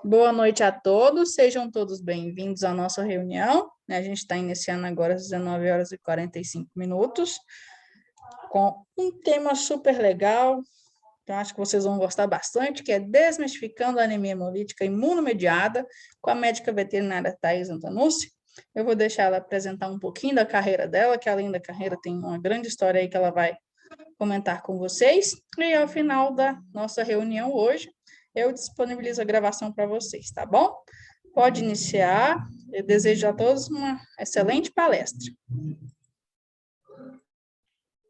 Boa noite a todos, sejam todos bem-vindos à nossa reunião. A gente está iniciando agora às 19 horas e 45 minutos, com um tema super legal, então acho que vocês vão gostar bastante, que é Desmistificando a Anemia Hemolítica Imunomediada, com a médica veterinária Thais Antonucci. Eu vou deixar ela apresentar um pouquinho da carreira dela, que além da carreira tem uma grande história aí que ela vai comentar com vocês, e ao final da nossa reunião hoje, eu disponibilizo a gravação para vocês, tá bom? Pode iniciar. Eu desejo a todos uma excelente palestra.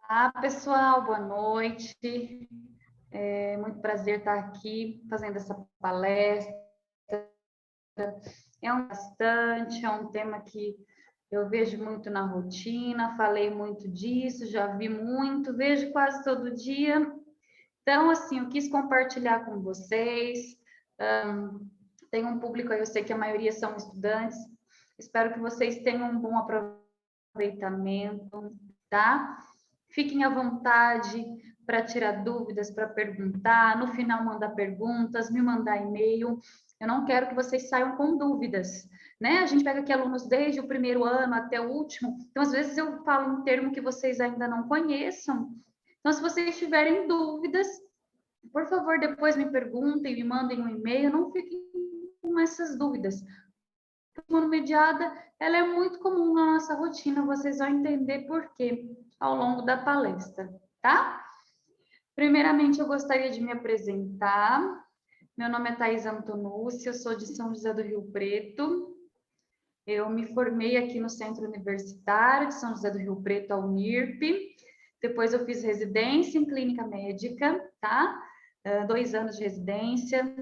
Olá, pessoal, boa noite. É muito prazer estar aqui fazendo essa palestra. É um tema que eu vejo muito na rotina, falei muito disso, já vi muito, vejo quase todo dia. Então, assim, eu quis compartilhar com vocês. Tem um público aí, eu sei que a maioria são estudantes. Espero que vocês tenham um bom aproveitamento, tá? Fiquem à vontade para tirar dúvidas, para perguntar. No final, mandar perguntas, me mandar e-mail. Eu não quero que vocês saiam com dúvidas, né? A gente pega aqui alunos desde o primeiro ano até o último. Então, às vezes, eu falo um termo que vocês ainda não conheçam. Então, se vocês tiverem dúvidas, por favor, depois me perguntem, me mandem um e-mail. Não fiquem com essas dúvidas. Imunomediada, ela é muito comum na nossa rotina. Vocês vão entender por quê ao longo da palestra, tá? Primeiramente, eu gostaria de me apresentar. Meu nome é Thais Antonucci, eu sou de São José do Rio Preto. Eu me formei aqui no Centro Universitário de São José do Rio Preto, a Unirp. Depois eu fiz residência em clínica médica, tá? 2 anos de residência.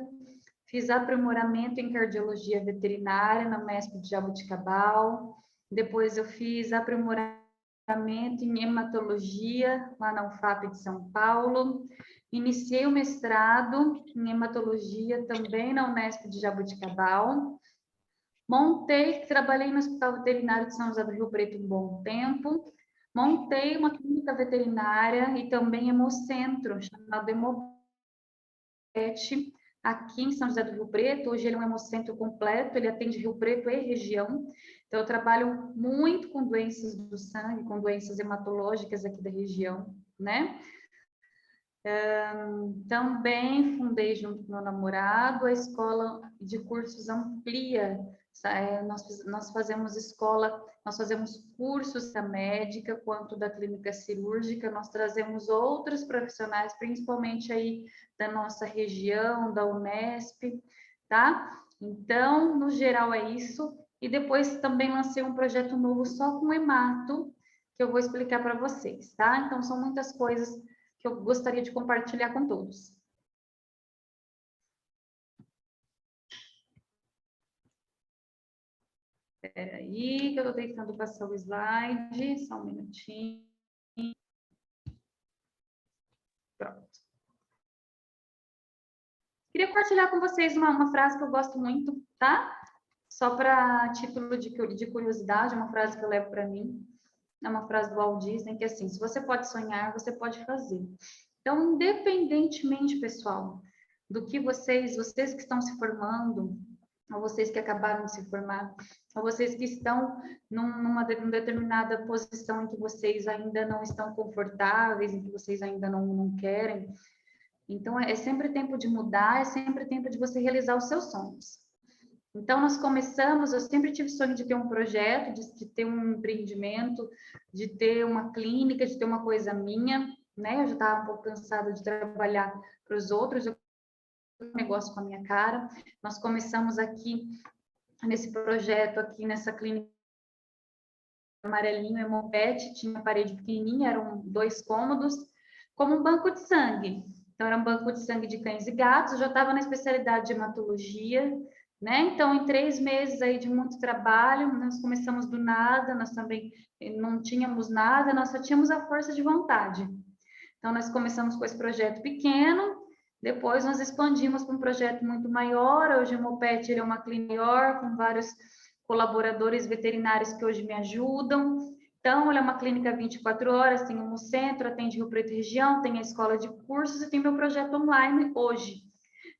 Fiz aprimoramento em cardiologia veterinária na Unesp de Jaboticabal. Depois eu fiz aprimoramento em hematologia lá na UFAP de São Paulo. Iniciei o mestrado em hematologia também na Unesp de Jaboticabal. Trabalhei no Hospital Veterinário de São José do Rio Preto um bom tempo. Montei uma clínica veterinária e também hemocentro, chamado Hemopet, aqui em São José do Rio Preto. Hoje ele é um hemocentro completo, ele atende Rio Preto e região. Então, eu trabalho muito com doenças do sangue, com doenças hematológicas aqui da região, né? Também fundei junto com meu namorado a escola de cursos Amplia. Nós fazemos escola, nós fazemos cursos da médica quanto da clínica cirúrgica, nós trazemos outros profissionais, principalmente aí da nossa região, da Unesp, tá? Então, no geral é isso. E depois também lancei um projeto novo só com hemato, que eu vou explicar para vocês, tá? Então, são muitas coisas que eu gostaria de compartilhar com todos. Espera aí, que eu estou tentando passar o slide, só um minutinho. Pronto. Queria compartilhar com vocês uma frase que eu gosto muito, tá? Só para título de curiosidade, uma frase que eu levo para mim. É uma frase do Walt Disney, que é assim: se você pode sonhar, você pode fazer. Então, independentemente, pessoal, do que vocês que estão se formando, ou vocês que acabaram de se formar, ou vocês que estão numa determinada posição em que vocês ainda não estão confortáveis, em que vocês ainda não querem. Então, é sempre tempo de mudar, é sempre tempo de você realizar os seus sonhos. Então, nós começamos, eu sempre tive sonho de ter um projeto, de ter um empreendimento, de ter uma clínica, de ter uma coisa minha, né? Eu já estava um pouco cansada de trabalhar para os outros, eu um negócio com a minha cara. Nós começamos aqui, nesse projeto, aqui nessa clínica amarelinho, Hemopet, tinha parede pequenininha, eram 2 cômodos, como um banco de sangue. Então, era um banco de sangue de cães e gatos, eu já estava na especialidade de hematologia, né? Então, em 3 meses aí de muito trabalho, nós começamos do nada, nós também não tínhamos nada, nós só tínhamos a força de vontade. Então, nós começamos com esse projeto pequeno, depois nós expandimos para um projeto muito maior. Hoje o Hemopet é uma clínica maior, com vários colaboradores veterinários que hoje me ajudam. Então, ela é uma clínica 24 horas, tem um centro, atende Rio Preto e região, tem a escola de cursos e tem meu projeto online hoje.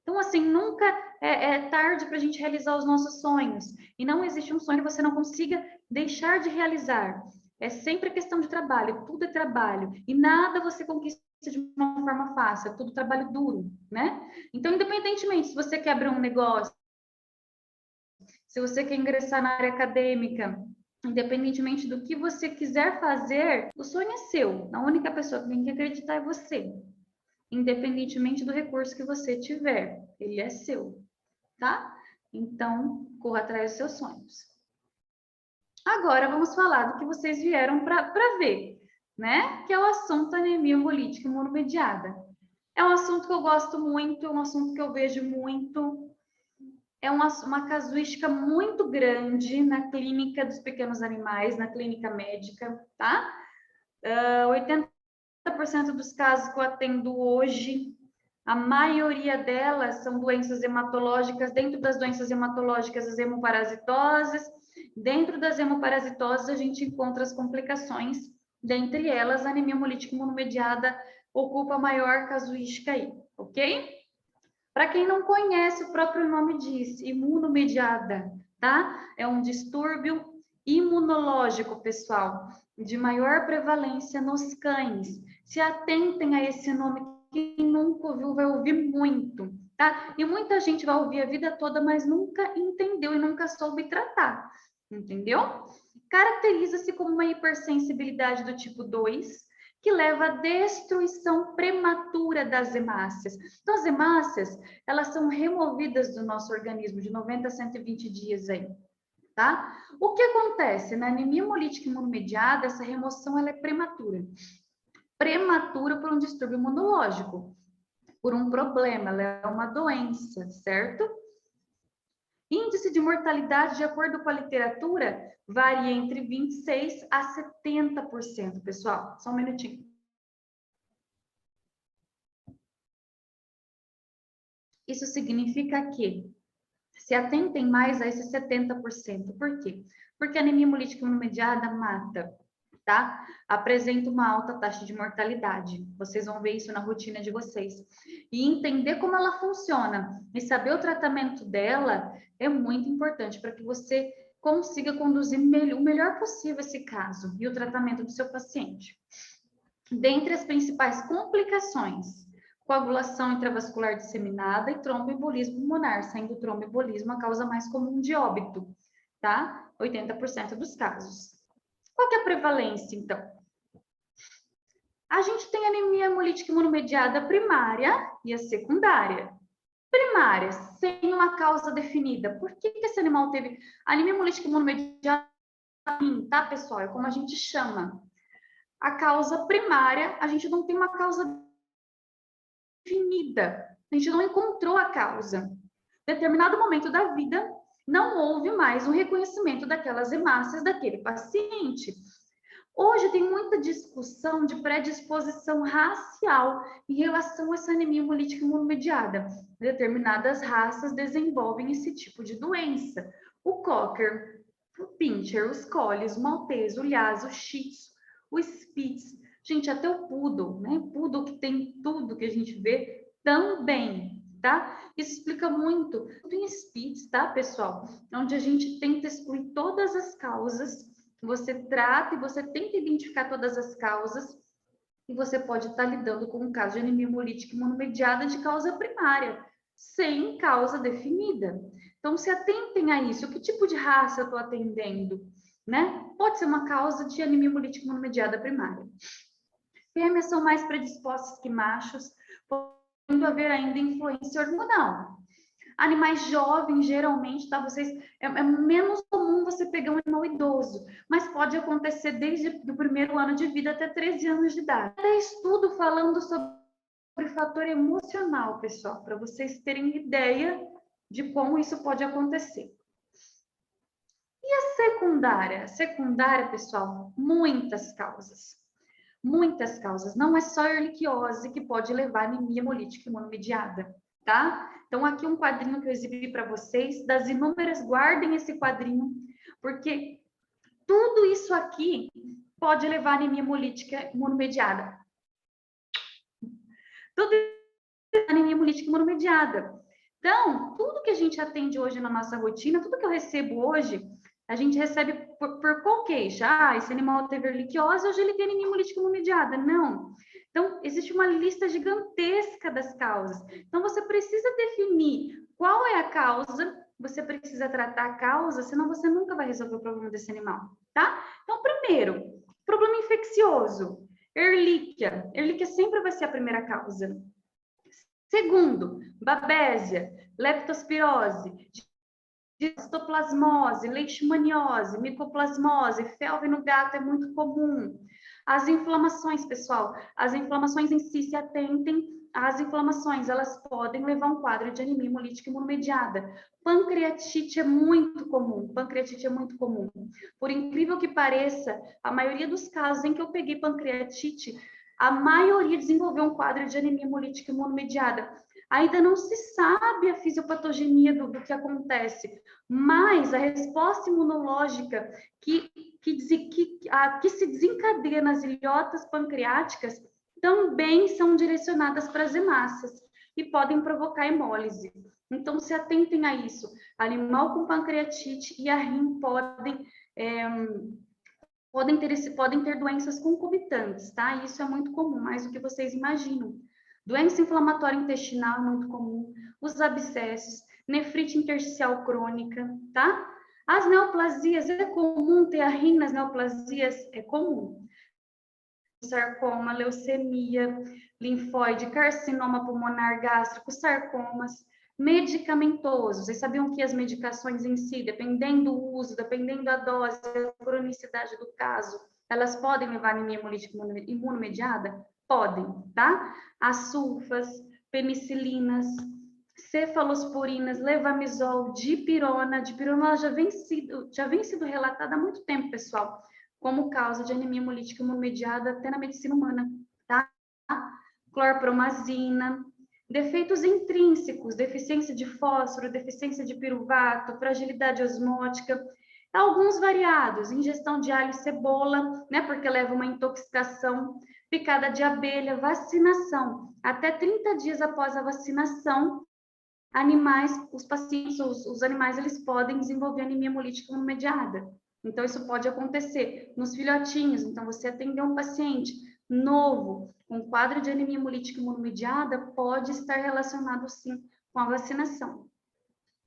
Então, assim, nunca é tarde para a gente realizar os nossos sonhos. E não existe um sonho que você não consiga deixar de realizar. É sempre questão de trabalho, tudo é trabalho. E nada você conquista de uma forma fácil, é tudo trabalho duro, né? Então, independentemente se você quer abrir um negócio, se você quer ingressar na área acadêmica, independentemente do que você quiser fazer, o sonho é seu. A única pessoa que tem que acreditar é você. Independentemente do recurso que você tiver, ele é seu, tá? Então, corra atrás dos seus sonhos. Agora, vamos falar do que vocês vieram para ver, né? Que é o assunto anemia hemolítica imunomediada. É um assunto que eu gosto muito, é um assunto que eu vejo muito. É uma casuística muito grande na clínica dos pequenos animais, na clínica médica, tá? 80% dos casos que eu atendo hoje, a maioria delas são doenças hematológicas. Dentro das doenças hematológicas, as hemoparasitoses. Dentro das hemoparasitoses, a gente encontra as complicações. Dentre elas, a anemia hemolítica imunomediada ocupa a maior casuística aí, ok? Para quem não conhece, o próprio nome diz, imunomediada, tá? É um distúrbio imunológico, pessoal, de maior prevalência nos cães. Se atentem a esse nome, quem nunca ouviu vai ouvir muito, tá? E muita gente vai ouvir a vida toda, mas nunca entendeu e nunca soube tratar, entendeu? Caracteriza-se como uma hipersensibilidade do tipo 2, que leva à destruição prematura das hemácias. Então, as hemácias, elas são removidas do nosso organismo de 90 a 120 dias aí, tá? O que acontece? Na anemia hemolítica imunomediada, essa remoção ela é prematura. Prematura por um distúrbio imunológico, por um problema, ela é uma doença, certo? Índice de mortalidade, de acordo com a literatura, varia entre 26% a 70%, pessoal. Só um minutinho. Isso significa que se atentem mais a esses 70%. Por quê? Porque a anemia hemolítica imunomediada mata, tá? Apresenta uma alta taxa de mortalidade. Vocês vão ver isso na rotina de vocês. E entender como ela funciona e saber o tratamento dela é muito importante para que você consiga conduzir o melhor possível esse caso e o tratamento do seu paciente. Dentre as principais complicações, coagulação intravascular disseminada e tromboembolismo pulmonar, sendo o tromboembolismo a causa mais comum de óbito, tá? 80% dos casos. Qual que é a prevalência, então? A gente tem anemia hemolítica imunomediada primária e a secundária. Primária, sem uma causa definida. Por que esse animal teve anemia hemolítica imunomediada? Tá, pessoal? É como a gente chama. A causa primária, a gente não tem uma causa definida. A gente não encontrou a causa. Em determinado momento da vida, não houve mais um reconhecimento daquelas hemácias daquele paciente. Hoje tem muita discussão de predisposição racial em relação a essa anemia hemolítica imunomediada. Determinadas raças desenvolvem esse tipo de doença. O Cocker, o Pinscher, os Collies, o Maltese, o Lhasa, o Shih Tzu, o Spitz, gente, até o Poodle, né? Poodle que tem tudo que a gente vê também, tá? Isso explica muito. Tem Spitz, tá, pessoal? Onde a gente tenta excluir todas as causas, você trata e você tenta identificar todas as causas e você pode estar lidando com um caso de anemia hemolítica imunomediada de causa primária, sem causa definida. Então, se atentem a isso. Que tipo de raça eu estou atendendo? Né? Pode ser uma causa de anemia hemolítica imunomediada primária. Fêmeas são mais predispostas que machos, podendo haver ainda influência hormonal. Animais jovens, geralmente, tá? É menos comum você pegar um animal idoso, mas pode acontecer desde o primeiro ano de vida até 13 anos de idade. Tem estudo falando sobre fator emocional, pessoal, para vocês terem ideia de como isso pode acontecer. E a secundária? Secundária, pessoal, muitas causas. Muitas causas. Não é só a erliquiose que pode levar a anemia hemolítica imunomediada, tá? Então, aqui um quadrinho que eu exibi para vocês, das inúmeras, guardem esse quadrinho, porque tudo isso aqui pode levar a anemia hemolítica imunomediada. Tudo isso é anemia hemolítica imunomediada. Então, tudo que a gente atende hoje na nossa rotina, tudo que eu recebo hoje, a gente recebe por qual queixa? Ah, esse animal teve erliquiose, hoje ele tem anemia hemolítica imunomediada. Não. Então, existe uma lista gigantesca das causas. Então, você precisa definir qual é a causa, você precisa tratar a causa, senão você nunca vai resolver o problema desse animal, tá? Então, primeiro, problema infeccioso, Ehrlichia. Ehrlichia sempre vai ser a primeira causa. Segundo, babésia, leptospirose, histoplasmose, leishmaniose, micoplasmose, felve no gato é muito comum. As inflamações, pessoal, as inflamações em si, se atentem às inflamações, elas podem levar a um quadro de anemia hemolítica imunomediada. Pancreatite é muito comum, pancreatite é muito comum. Por incrível que pareça, a maioria dos casos em que eu peguei pancreatite, a maioria desenvolveu um quadro de anemia hemolítica imunomediada. Ainda não se sabe a fisiopatogenia do que acontece, mas a resposta imunológica que se desencadeia nas ilhotas pancreáticas também são direcionadas para as hemácias e podem provocar hemólise. Então, se atentem a isso. Animal com pancreatite e a rim podem ter doenças concomitantes, tá? Isso é muito comum, mais do que vocês imaginam. Doença inflamatória intestinal é muito comum, os abscessos, nefrite intersticial crônica, tá? As neoplasias, é comum ter a rim nas neoplasias? É comum. Sarcoma, leucemia, linfóide, carcinoma pulmonar gástrico, sarcomas, medicamentosos. Vocês sabiam que as medicações em si, dependendo do uso, dependendo da dose, da cronicidade do caso, elas podem levar a anemia hemolítica imunomediada? Podem, tá? As sulfas, penicilinas, cefalosporinas, levamisol, dipirona. Dipirona já vem sido relatada há muito tempo, pessoal, como causa de anemia hemolítica imunomediada até na medicina humana, tá? Clorpromazina, defeitos intrínsecos, deficiência de fósforo, deficiência de piruvato, fragilidade osmótica, alguns variados, ingestão de alho e cebola, né, porque leva uma intoxicação, picada de abelha, vacinação. Até 30 dias após a vacinação, os pacientes, os animais, eles podem desenvolver anemia hemolítica imunomediada. Então, isso pode acontecer nos filhotinhos. Então, você atender um paciente novo com quadro de anemia hemolítica imunomediada pode estar relacionado, sim, com a vacinação.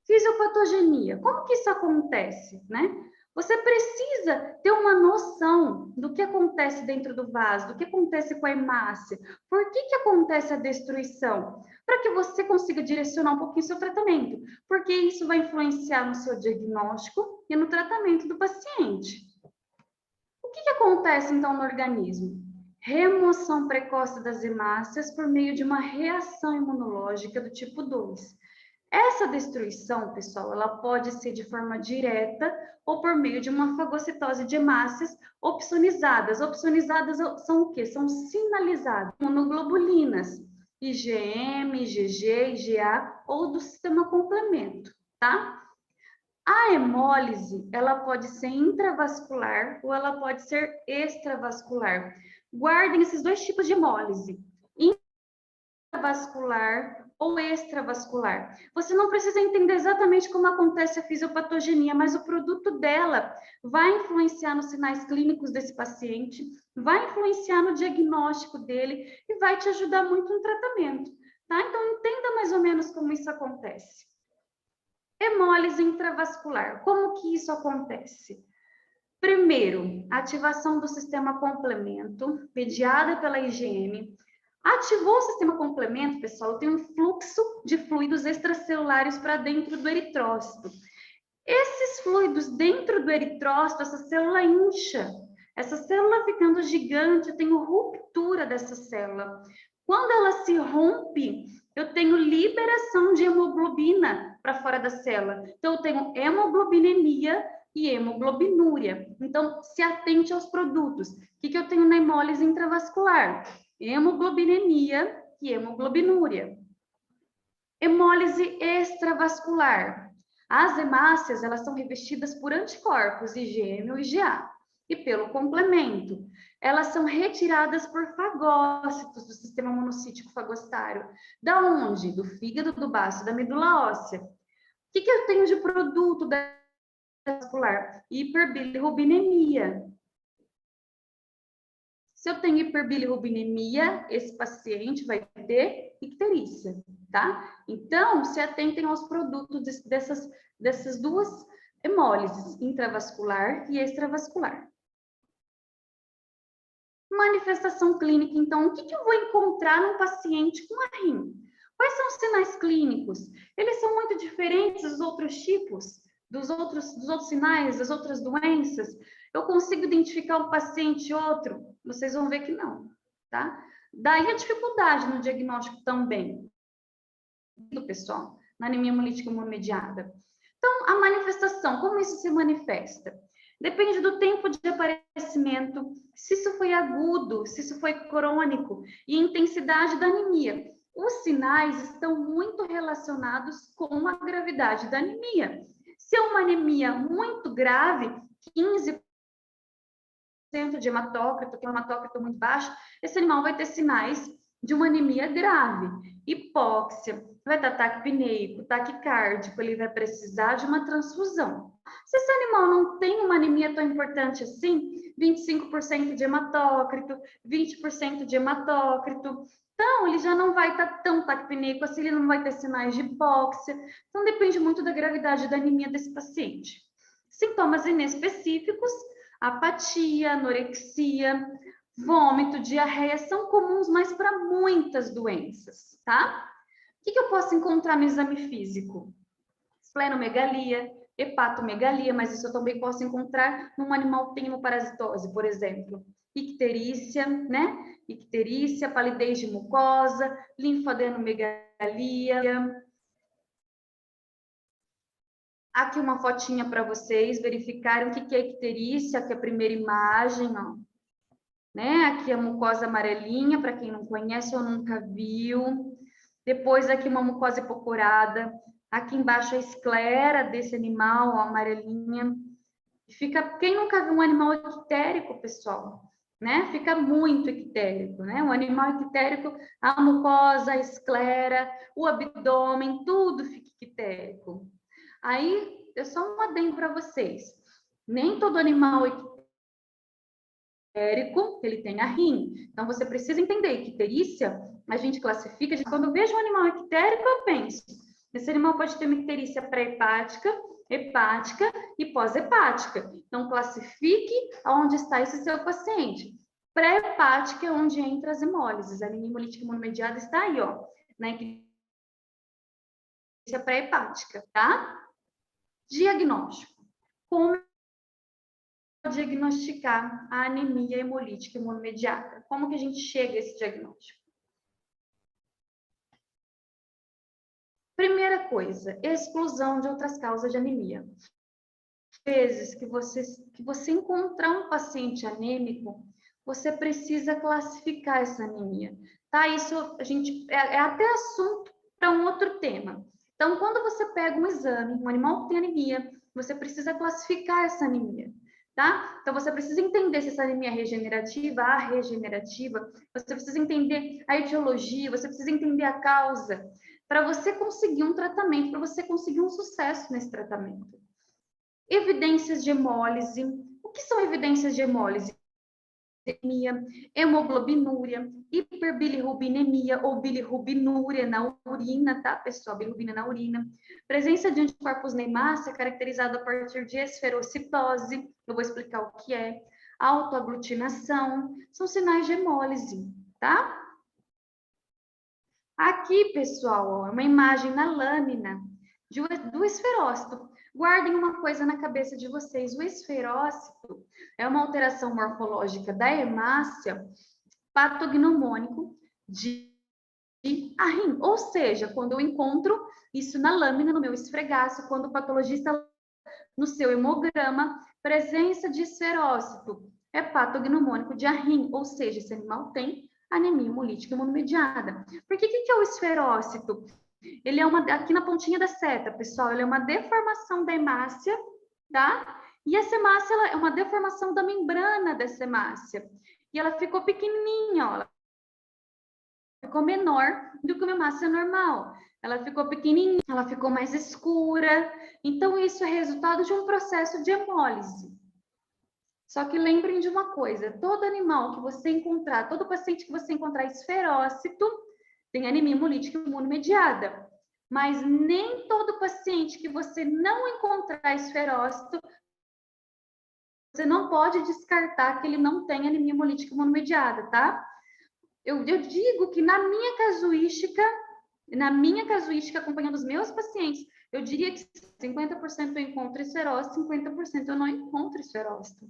Fisiopatogenia. Como que isso acontece, né? Você precisa ter uma noção do que acontece dentro do vaso, do que acontece com a hemácia, por que acontece a destruição, para que você consiga direcionar um pouquinho o seu tratamento, porque isso vai influenciar no seu diagnóstico e no tratamento do paciente. O que acontece, então, no organismo? Remoção precoce das hemácias por meio de uma reação imunológica do tipo 2. Essa destruição, pessoal, ela pode ser de forma direta ou por meio de uma fagocitose de hemácias opsonizadas. Opsonizadas são o quê? São sinalizadas. Imunoglobulinas, IgM, IgG, IgA ou do sistema complemento, tá? A hemólise, ela pode ser intravascular ou ela pode ser extravascular. Guardem esses dois tipos de hemólise. Intravascular ou extravascular. Você não precisa entender exatamente como acontece a fisiopatogenia, mas o produto dela vai influenciar nos sinais clínicos desse paciente, vai influenciar no diagnóstico dele e vai te ajudar muito no tratamento, tá? Então, entenda mais ou menos como isso acontece. Hemólise intravascular. Como que isso acontece? Primeiro, ativação do sistema complemento, mediada pela IgM. Ativou o sistema complemento, pessoal, tem um fluxo de fluidos extracelulares para dentro do eritrócito. Esses fluidos dentro do eritrócito, essa célula incha. Essa célula ficando gigante, eu tenho ruptura dessa célula. Quando ela se rompe, eu tenho liberação de hemoglobina para fora da célula. Então, eu tenho hemoglobinemia e hemoglobinúria. Então, se atente aos produtos. O que eu tenho na hemólise intravascular? Hemoglobinemia e hemoglobinúria. Hemólise extravascular. As hemácias, elas são revestidas por anticorpos IgM ou IgA. e pelo complemento. Elas são retiradas por fagócitos do sistema monocítico fagostário. Da onde? Do fígado, do baço, da medula óssea. O que eu tenho de produto da vascular? Hiperbilirrubinemia. Se eu tenho hiperbilirrubinemia, esse paciente vai ter icterícia, tá? Então, se atentem aos produtos dessas duas hemólises, intravascular e extravascular. Manifestação clínica, então, o que eu vou encontrar num paciente com ARRIM? Quais são os sinais clínicos? Eles são muito diferentes dos outros tipos, dos outros sinais, das outras doenças? Eu consigo identificar um paciente e outro? Vocês vão ver que não, tá? Daí a dificuldade no diagnóstico também, do pessoal, na anemia hemolítica imunomediada. Então, a manifestação, como isso se manifesta? Depende do tempo de aparecimento, se isso foi agudo, se isso foi crônico e intensidade da anemia. Os sinais estão muito relacionados com a gravidade da anemia. Se é uma anemia muito grave, 15% de hematócrito, que é um hematócrito muito baixo, esse animal vai ter sinais de uma anemia grave. Hipóxia, vai dar ataque pineico, taquicárdico, ele vai precisar de uma transfusão. Se esse animal não tem uma anemia tão importante assim, 25% de hematócrito, 20% de hematócrito, então ele já não vai estar tão taquipneico assim, ele não vai ter sinais de hipóxia. Então depende muito da gravidade da anemia desse paciente. Sintomas inespecíficos, apatia, anorexia, vômito, diarreia são comuns, mas para muitas doenças, tá? O que eu posso encontrar no exame físico? Esplenomegalia, hepatomegalia, mas isso eu também posso encontrar num animal que tem hemoparasitose, por exemplo. Icterícia, né? Icterícia, palidez de mucosa, linfadenomegalia. Aqui uma fotinha para vocês verificarem o que é icterícia, aqui é a primeira imagem, ó. Né? Aqui a mucosa amarelinha, para quem não conhece ou nunca viu. Depois aqui uma mucosa hipocorada. Aqui embaixo a esclera desse animal, ó, amarelinha. Quem nunca viu um animal ictérico, pessoal? Né? Fica muito ictérico, né? Um animal ictérico, a mucosa, a esclera, o abdômen, tudo fica ictérico. Aí, eu só um adendo para vocês. Nem todo animal ictérico, ele tem ARRIM. Então, você precisa entender que icterícia, a gente classifica, quando eu vejo um animal ictérico, eu penso, esse animal pode ter uma icterícia pré-hepática, hepática e pós-hepática. Então, classifique aonde está esse seu paciente. Pré-hepática é onde entra as hemólises. A anemia hemolítica imunomediada está aí, ó, na icterícia pré-hepática, tá? Diagnóstico. Como diagnosticar a anemia hemolítica imunomediada? Como que a gente chega a esse diagnóstico? Primeira coisa, exclusão de outras causas de anemia. Às vezes que você encontrar um paciente anêmico, você precisa classificar essa anemia, tá? Isso a gente é até assunto para um outro tema. Então, quando você pega um exame, um animal que tem anemia, você precisa classificar essa anemia, tá? Então, você precisa entender se essa anemia é regenerativa, arregenerativa, você precisa entender a etiologia, você precisa entender a causa, para você conseguir um tratamento, para você conseguir um sucesso nesse tratamento. Evidências de hemólise. O que são evidências de hemólise? Hemoglobinúria, hiperbilirrubinemia ou bilirrubinúria na urina, tá, pessoal? Bilirrubina na urina. Presença de anticorpos na hemácia, caracterizada a partir de esferocitose. Eu vou explicar o que é. Autoaglutinação. São sinais de hemólise, tá? Aqui, pessoal, ó, é uma imagem na lâmina do esferócito. Guardem uma coisa na cabeça de vocês. O esferócito é uma alteração morfológica da hemácia patognomônico de ARRIM. Ou seja, quando eu encontro isso na lâmina, no meu esfregaço, quando o patologista, no seu hemograma, presença de esferócito é patognomônico de ARRIM. Ou seja, esse animal tem anemia hemolítica imunomediada. Por que é o esferócito? Ele é aqui na pontinha da seta, pessoal, ele é uma deformação da hemácia, tá? E essa hemácia ela é uma deformação da membrana dessa hemácia. E ela ficou pequenininha, ó, ela ficou menor do que uma hemácia normal. Ela ficou pequenininha, ela ficou mais escura. Então, isso é resultado de um processo de hemólise. Só que lembrem de uma coisa, todo animal que você encontrar, todo paciente que você encontrar esferócito, tem anemia hemolítica imunomediada. Mas nem todo paciente que você não encontrar esferócito, você não pode descartar que ele não tem anemia hemolítica imunomediada, tá? Eu digo que na minha casuística, acompanhando os meus pacientes, eu diria que 50% eu encontro esferócito, 50% eu não encontro esferócito.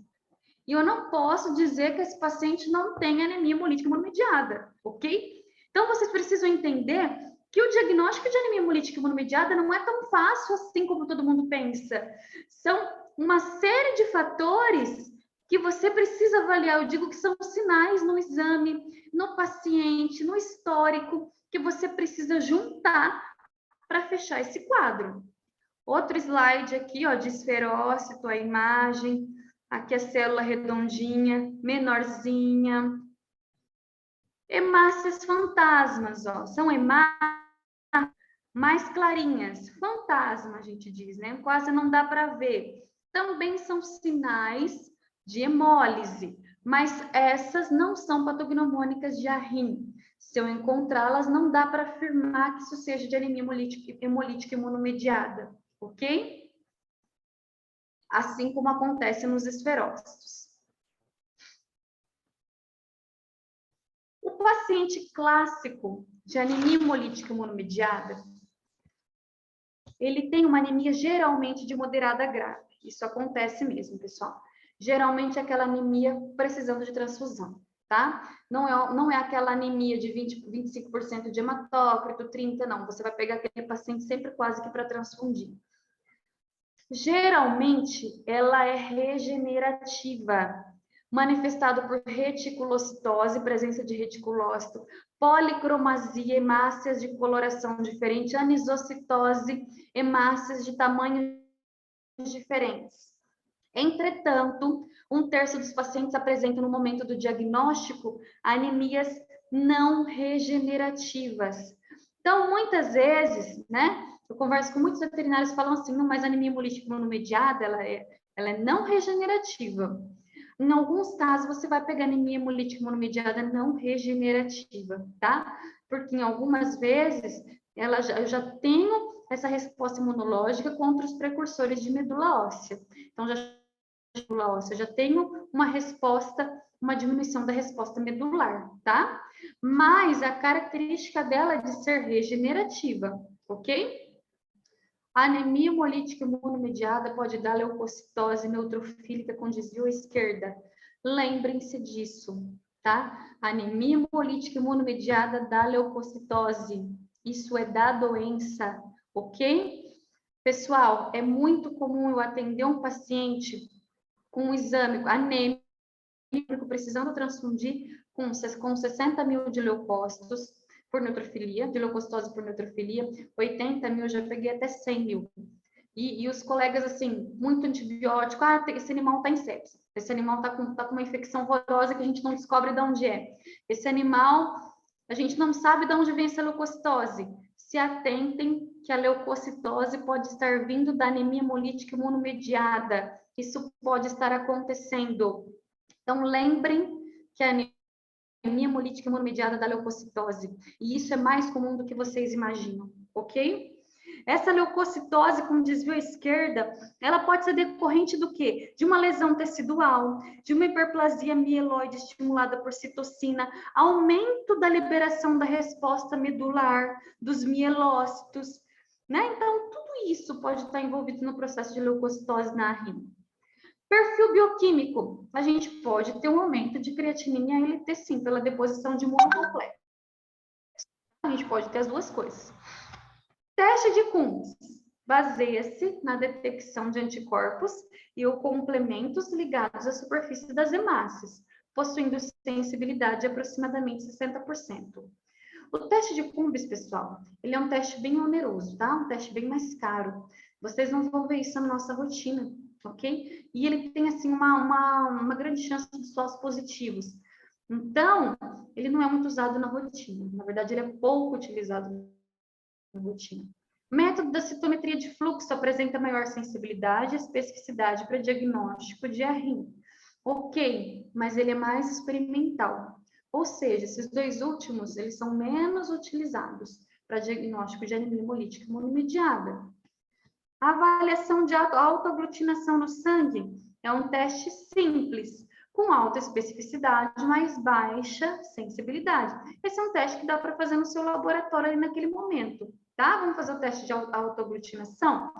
E eu não posso dizer que esse paciente não tem anemia hemolítica imunomediada, ok? Então, vocês precisam entender que o diagnóstico de anemia hemolítica imunomediada não é tão fácil assim como todo mundo pensa. São uma série de fatores que você precisa avaliar. Eu digo que são sinais no exame, no paciente, no histórico, que você precisa juntar para fechar esse quadro. Outro slide aqui, ó, de esferócito, a imagem. Aqui a célula redondinha, menorzinha. Hemácias fantasmas, ó. São hemácias mais clarinhas. Fantasma, a gente diz, né? Quase não dá para ver. Também são sinais de hemólise, mas essas não são patognomônicas de ARRIM. Se eu encontrá-las, não dá para afirmar que isso seja de anemia hemolítica imunomediada, ok? Assim como acontece nos esferócitos. O paciente clássico de anemia hemolítica imunomediada, ele tem uma anemia geralmente de moderada a grave. Isso acontece mesmo, pessoal. Geralmente é aquela anemia precisando de transfusão, tá? Não é aquela anemia de 25% de hematócrito, 30%, não. Você vai pegar aquele paciente sempre quase que para transfundir. Geralmente, ela é regenerativa, manifestado por reticulocitose, presença de reticulócito, policromasia, hemácias de coloração diferente, anisocitose, hemácias de tamanhos diferentes. Entretanto, 1/3 dos pacientes apresentam no momento do diagnóstico anemias não regenerativas. Então, muitas vezes, né, eu converso com muitos veterinários que falam assim, não, mas a anemia hemolítica imunomediada, ela é não regenerativa. Em alguns casos, você vai pegar anemia hemolítica imunomediada não regenerativa, tá? Porque em algumas vezes, eu já tenho essa resposta imunológica contra os precursores de medula óssea. Então, medula óssea, já tenho uma resposta, uma diminuição da resposta medular, tá? Mas a característica dela é de ser regenerativa, ok? A anemia hemolítica imunomediada pode dar leucocitose neutrofílica com desvio à esquerda. Lembrem-se disso, tá? A anemia hemolítica imunomediada dá leucocitose. Isso é da doença, ok? Pessoal, é muito comum eu atender um paciente com um exame anêmico, precisando transfundir com 60 mil de leucócitos por neutrofilia, de leucocitose por neutrofilia, 80 mil, já peguei até 100 mil. E os colegas, assim, muito antibiótico, esse animal está em sepsis, esse animal está com uma infecção horrorosa que a gente não descobre de onde é. Esse animal, a gente não sabe de onde vem essa leucocitose. Se atentem que a leucocitose pode estar vindo da anemia hemolítica imunomediada. Isso pode estar acontecendo. Então, lembrem que a anemia hemolítica imunomediada da leucocitose. E isso é mais comum do que vocês imaginam, ok? Essa leucocitose com desvio à esquerda, ela pode ser decorrente do quê? De uma lesão tecidual, de uma hiperplasia mieloide estimulada por citocina, aumento da liberação da resposta medular, dos mielócitos, né? Então, tudo isso pode estar envolvido no processo de leucocitose na ARRIM. Perfil bioquímico, a gente pode ter um aumento de creatinina e ALT, sim, pela deposição de imunocomplexo. A gente pode ter as duas coisas. Teste de Coombs baseia-se na detecção de anticorpos e ou complementos ligados à superfície das hemácias, possuindo sensibilidade de aproximadamente 60%. O teste de Coombs, pessoal, ele é um teste bem oneroso, tá? Um teste bem mais caro. Vocês não vão ver isso na nossa rotina. ok? E ele tem, assim, uma grande chance de falsos positivos. Então, ele não é muito usado na rotina. Na verdade, ele é pouco utilizado na rotina. O método da citometria de fluxo apresenta maior sensibilidade e especificidade para diagnóstico de ARRIM. Ok, mas ele é mais experimental. Ou seja, esses dois últimos, eles são menos utilizados para diagnóstico de anemia hemolítica imunomediada. A avaliação de autoaglutinação no sangue é um teste simples, com alta especificidade, mas baixa sensibilidade. Esse é um teste que dá para fazer no seu laboratório ali naquele momento, tá? Vamos fazer o teste de autoaglutinação?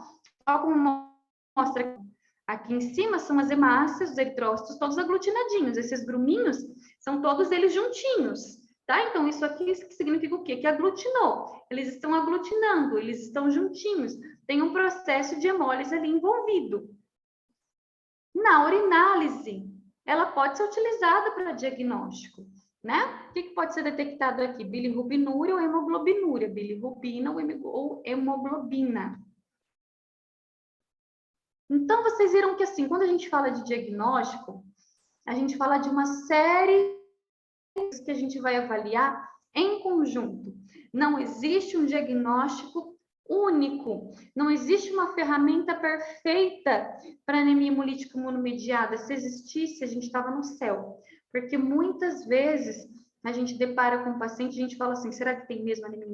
Olha como mostra aqui em cima, são as hemácias, os eritrócitos, todos aglutinadinhos. Esses gruminhos são todos eles juntinhos, tá? Então, isso aqui significa o quê? Que aglutinou. Eles estão aglutinando, eles estão juntinhos. Tem um processo de hemólise ali envolvido. Na urinálise, ela pode ser utilizada para diagnóstico, né? O que pode ser detectado aqui? Bilirrubinúria ou hemoglobinúria? Bilirrubina ou hemoglobina. Então, vocês viram que, assim, quando a gente fala de diagnóstico, a gente fala de uma série que a gente vai avaliar em conjunto. Não existe um diagnóstico único. Não existe uma ferramenta perfeita para anemia hemolítica imunomediada. Se existisse, a gente estava no céu. Porque muitas vezes a gente depara com um paciente, a gente fala assim, será que tem mesmo anemia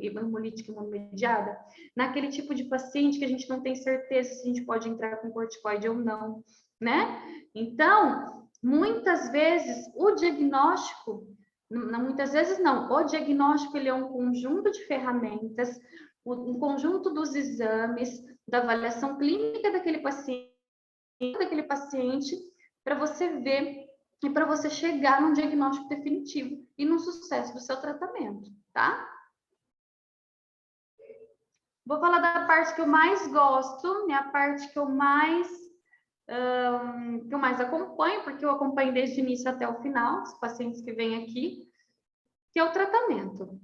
hemolítica imunomediada? Naquele tipo de paciente que a gente não tem certeza se a gente pode entrar com corticoide ou não, né? Então, muitas vezes o diagnóstico, muitas vezes não, o diagnóstico ele é um conjunto de ferramentas, um conjunto dos exames, da avaliação clínica daquele paciente, para você ver e para você chegar num diagnóstico definitivo e no sucesso do seu tratamento, tá? Vou falar da parte que eu mais gosto, a parte que eu mais acompanho, porque eu acompanho desde o início até o final, os pacientes que vêm aqui, que é o tratamento,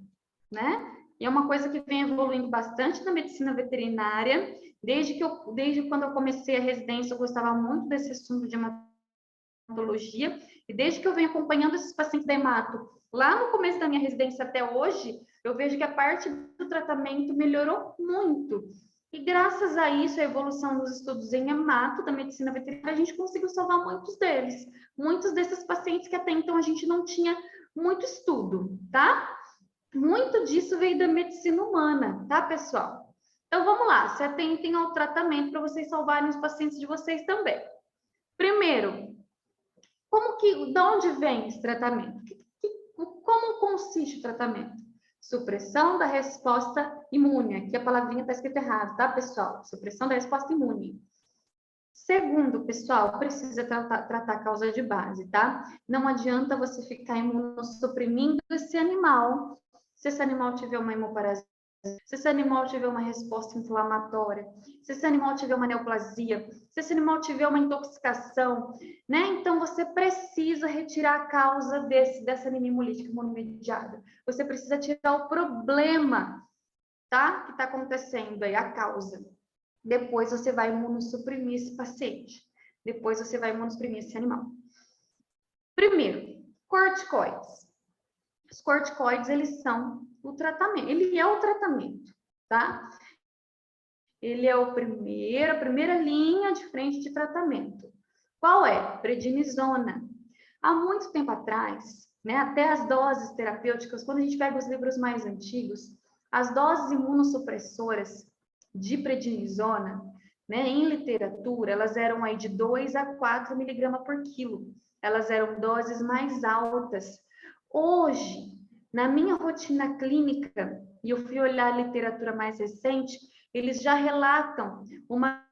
né? E é uma coisa que vem evoluindo bastante na medicina veterinária. Desde quando eu comecei a residência, eu gostava muito desse assunto de hematologia, e desde que eu venho acompanhando esses pacientes da hemato, lá no começo da minha residência até hoje, eu vejo que a parte do tratamento melhorou muito. E graças a isso, a evolução dos estudos em hemato da medicina veterinária, a gente conseguiu salvar muitos deles. Muitos desses pacientes que até então a gente não tinha muito estudo, tá? Muito disso veio da medicina humana, tá, pessoal? Então, vamos lá, se atentem ao tratamento para vocês salvarem os pacientes de vocês também. Primeiro, de onde vem esse tratamento? Como consiste o tratamento? Supressão da resposta imune. Aqui a palavrinha está escrita errado, tá, pessoal? Supressão da resposta imune. Segundo, pessoal, precisa tratar a causa de base, tá? Não adianta você ficar imunossuprimindo esse animal, se esse animal tiver uma hemoparasite, se esse animal tiver uma resposta inflamatória, se esse animal tiver uma neoplasia, se esse animal tiver uma intoxicação, né? Então, você precisa retirar a causa dessa anemia hemolítica imunomediada. Você precisa tirar o problema, tá? Que está acontecendo aí, a causa. Depois você vai imunossuprimir esse paciente. Depois você vai imunossuprimir esse animal. Primeiro, corticoides. Os corticoides, eles são o tratamento. Ele é o tratamento, tá? Ele é a primeira linha de frente de tratamento. Qual é? Prednisona. Há muito tempo atrás, né, até as doses terapêuticas, quando a gente pega os livros mais antigos, as doses imunossupressoras de prednisona, né, em literatura, elas eram aí de 2 a 4 miligramas por quilo. Elas eram doses mais altas. Hoje, na minha rotina clínica, e eu fui olhar a literatura mais recente, eles já relatam uma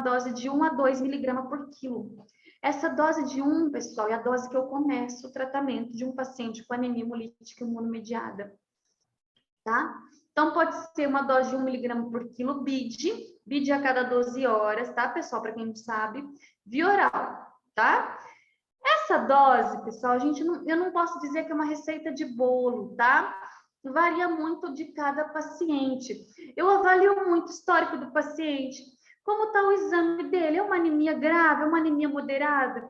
dose de 1 a 2 miligramas por quilo. Essa dose de 1, pessoal, é a dose que eu começo o tratamento de um paciente com anemia hemolítica imunomediada, tá? Então, pode ser uma dose de 1 miligrama por quilo BID a cada 12 horas, tá, pessoal? Para quem não sabe, via oral, tá? Essa dose, pessoal, eu não posso dizer que é uma receita de bolo, tá? Varia muito de cada paciente. Eu avalio muito o histórico do paciente. Como está o exame dele? É uma anemia grave? É uma anemia moderada?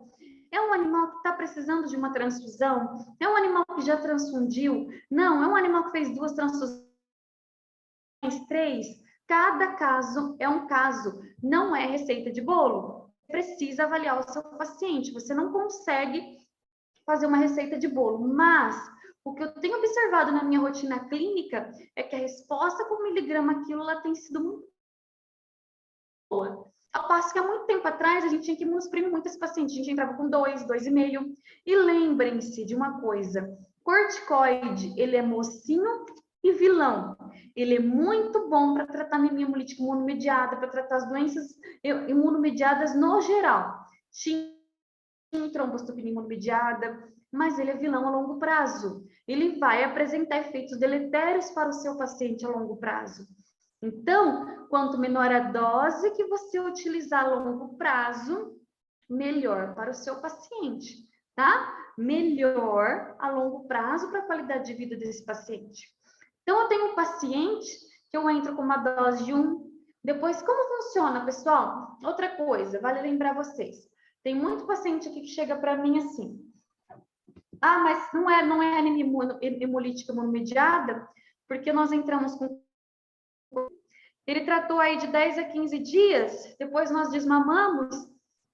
É um animal que está precisando de uma transfusão? É um animal que já transfundiu? Não, é um animal que fez 2 transfusões, 3. Cada caso é um caso, não é receita de bolo. Precisa avaliar o seu paciente. Você não consegue fazer uma receita de bolo, mas o que eu tenho observado na minha rotina clínica é que a resposta com miligrama quilo ela tem sido muito boa. Ao passo que há muito tempo atrás a gente tinha que imunossuprimir muito esse paciente, a gente entrava com 2, 2,5. E lembrem-se de uma coisa, corticoide, ele é mocinho e vilão. Ele é muito bom para tratar anemia hemolítica imunomediada, para tratar as doenças imunomediadas no geral. Trombocitopenia imunomediada, mas ele é vilão a longo prazo. Ele vai apresentar efeitos deletérios para o seu paciente a longo prazo. Então, quanto menor a dose que você utilizar a longo prazo, melhor para o seu paciente, tá? Melhor a longo prazo para a qualidade de vida desse paciente. Então, eu tenho um paciente que eu entro com uma dose de 1. Depois, como funciona, pessoal? Outra coisa, vale lembrar vocês. Tem muito paciente aqui que chega para mim assim. Ah, mas não é anemia hemolítica imunomediada, porque nós entramos com... Ele tratou aí de 10 a 15 dias, depois nós desmamamos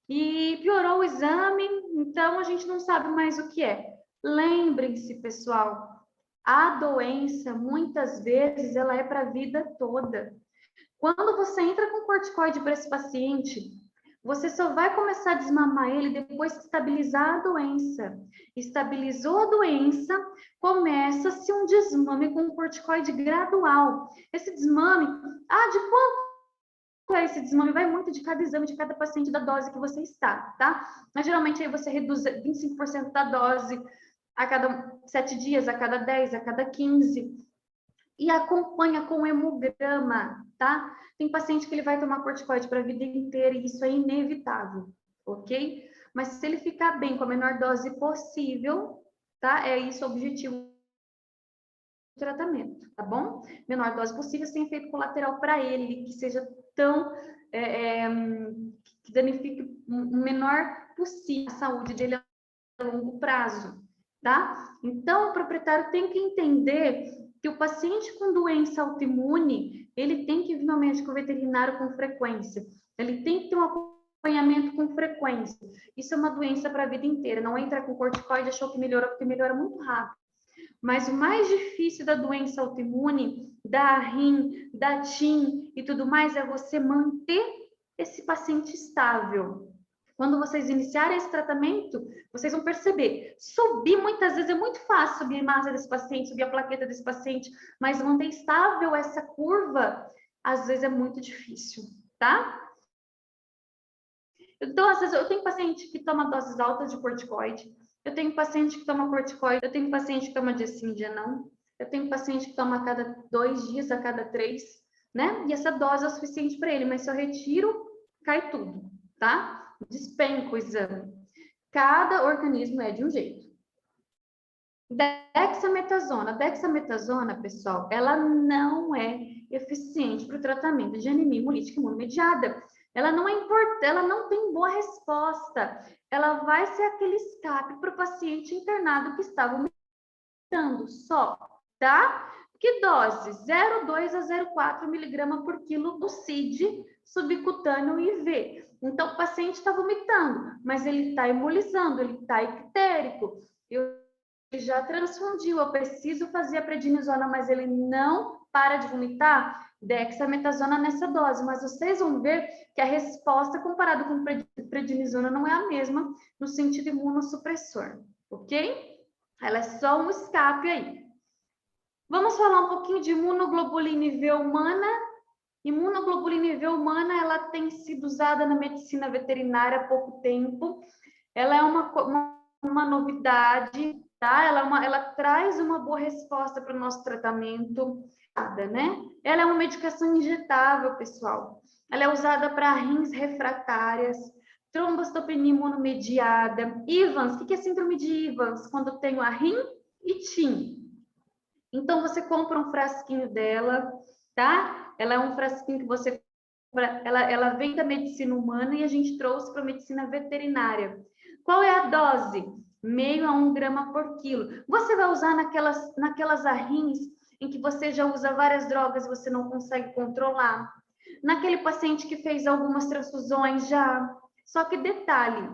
e piorou o exame, então a gente não sabe mais o que é. Lembrem-se, pessoal, a doença, muitas vezes, ela é para a vida toda. Quando você entra com corticoide para esse paciente, você só vai começar a desmamar ele depois que estabilizar a doença. Estabilizou a doença, começa-se um desmame com corticoide gradual. Esse desmame, de quanto é esse desmame? Vai muito de cada exame, de cada paciente, da dose que você está, tá? Mas geralmente aí você reduz 25% da dose a cada 7 dias, a cada 10, a cada 15. E acompanha com hemograma, tá? Tem paciente que ele vai tomar corticoide para a vida inteira e isso é inevitável, ok? Mas se ele ficar bem com a menor dose possível, tá? É isso o objetivo do tratamento, tá bom? Menor dose possível, sem efeito colateral para ele, que seja tão... que danifique o menor possível a saúde dele a longo prazo, tá? Então, o proprietário tem que entender que o paciente com doença autoimune, ele tem que vir ao médico veterinário com frequência. Ele tem que ter um acompanhamento com frequência. Isso é uma doença para a vida inteira. Não entra com corticoide, achou que melhorou, porque melhora muito rápido. Mas o mais difícil da doença autoimune, da rim, da TIM e tudo mais, é você manter esse paciente estável. Quando vocês iniciarem esse tratamento, vocês vão perceber. Subir, muitas vezes, é muito fácil subir a massa desse paciente, subir a plaqueta desse paciente, mas manter estável essa curva, às vezes é muito difícil, tá? Então, às vezes, eu tenho paciente que toma doses altas de corticoide, eu tenho paciente que toma corticoide, eu tenho paciente que toma dia sim, dia não, eu tenho paciente que toma a cada 2 dias, a cada 3, né? E essa dose é o suficiente para ele, mas se eu retiro, cai tudo, tá? Despenca o exame. Cada organismo é de um jeito. Dexametasona, pessoal, ela não é eficiente para o tratamento de anemia hemolítica imunomediada. Ela não é importante, ela não tem boa resposta. Ela vai ser aquele escape para o paciente internado que está vomitando só, tá? Que dose? 0,2 a 0,4 miligrama por quilo do CID subcutâneo IV. Então, o paciente está vomitando, mas ele está hemolizando, ele está ictérico. Ele já transfundiu, eu preciso fazer a prednisona, mas ele não para de vomitar, dexametasona nessa dose. Mas vocês vão ver que a resposta comparada com prednisona não é a mesma no sentido imunossupressor, ok? Ela é só um escape aí. Vamos falar um pouquinho de imunoglobulina IV humana. Imunoglobulina IV humana, ela tem sido usada na medicina veterinária há pouco tempo. Ela é uma novidade, tá? Ela traz uma boa resposta para o nosso tratamento, né? Ela é uma medicação injetável, pessoal. Ela é usada para rins refratárias, trombocitopenia imunomediada, Evans. O que é síndrome de Evans? Quando eu tenho a rim e TIM. Então, você compra um frasquinho dela, tá? Ela é um frasquinho que você ela vem da medicina humana e a gente trouxe para a medicina veterinária. Qual é a dose? 0,5 a 1 grama por quilo. Você vai usar naquelas arrinhas em que você já usa várias drogas e você não consegue controlar. Naquele paciente que fez algumas transfusões já. Só que detalhe,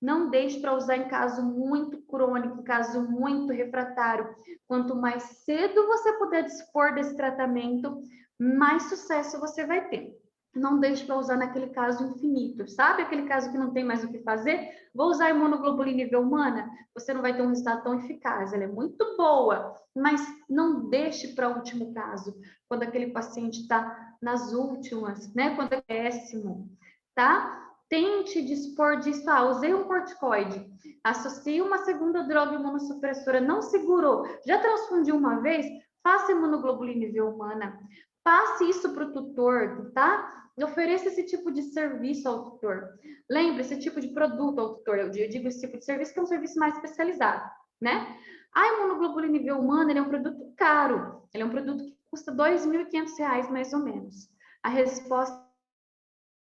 não deixe para usar em caso muito crônico, em caso muito refratário. Quanto mais cedo você puder dispor desse tratamento, mais sucesso você vai ter. Não deixe para usar naquele caso infinito, sabe? Aquele caso que não tem mais o que fazer. Vou usar a imunoglobulina nível humana, você não vai ter um resultado tão eficaz. Ela é muito boa, mas não deixe para o último caso, quando aquele paciente está nas últimas, né? Quando é péssimo, tá? Tente dispor disso. Usei um corticoide, associe uma segunda droga imunossupressora, não segurou, já transfundiu uma vez, faça imunoglobulina nível humana. Passe isso para o tutor, tá? Ofereça esse tipo de serviço ao tutor. Lembre, esse tipo de produto ao tutor. Eu digo esse tipo de serviço que é um serviço mais especializado, né? A imunoglobulina nível humana, ele é um produto caro. Ele é um produto que custa R$ 2.500, mais ou menos. A resposta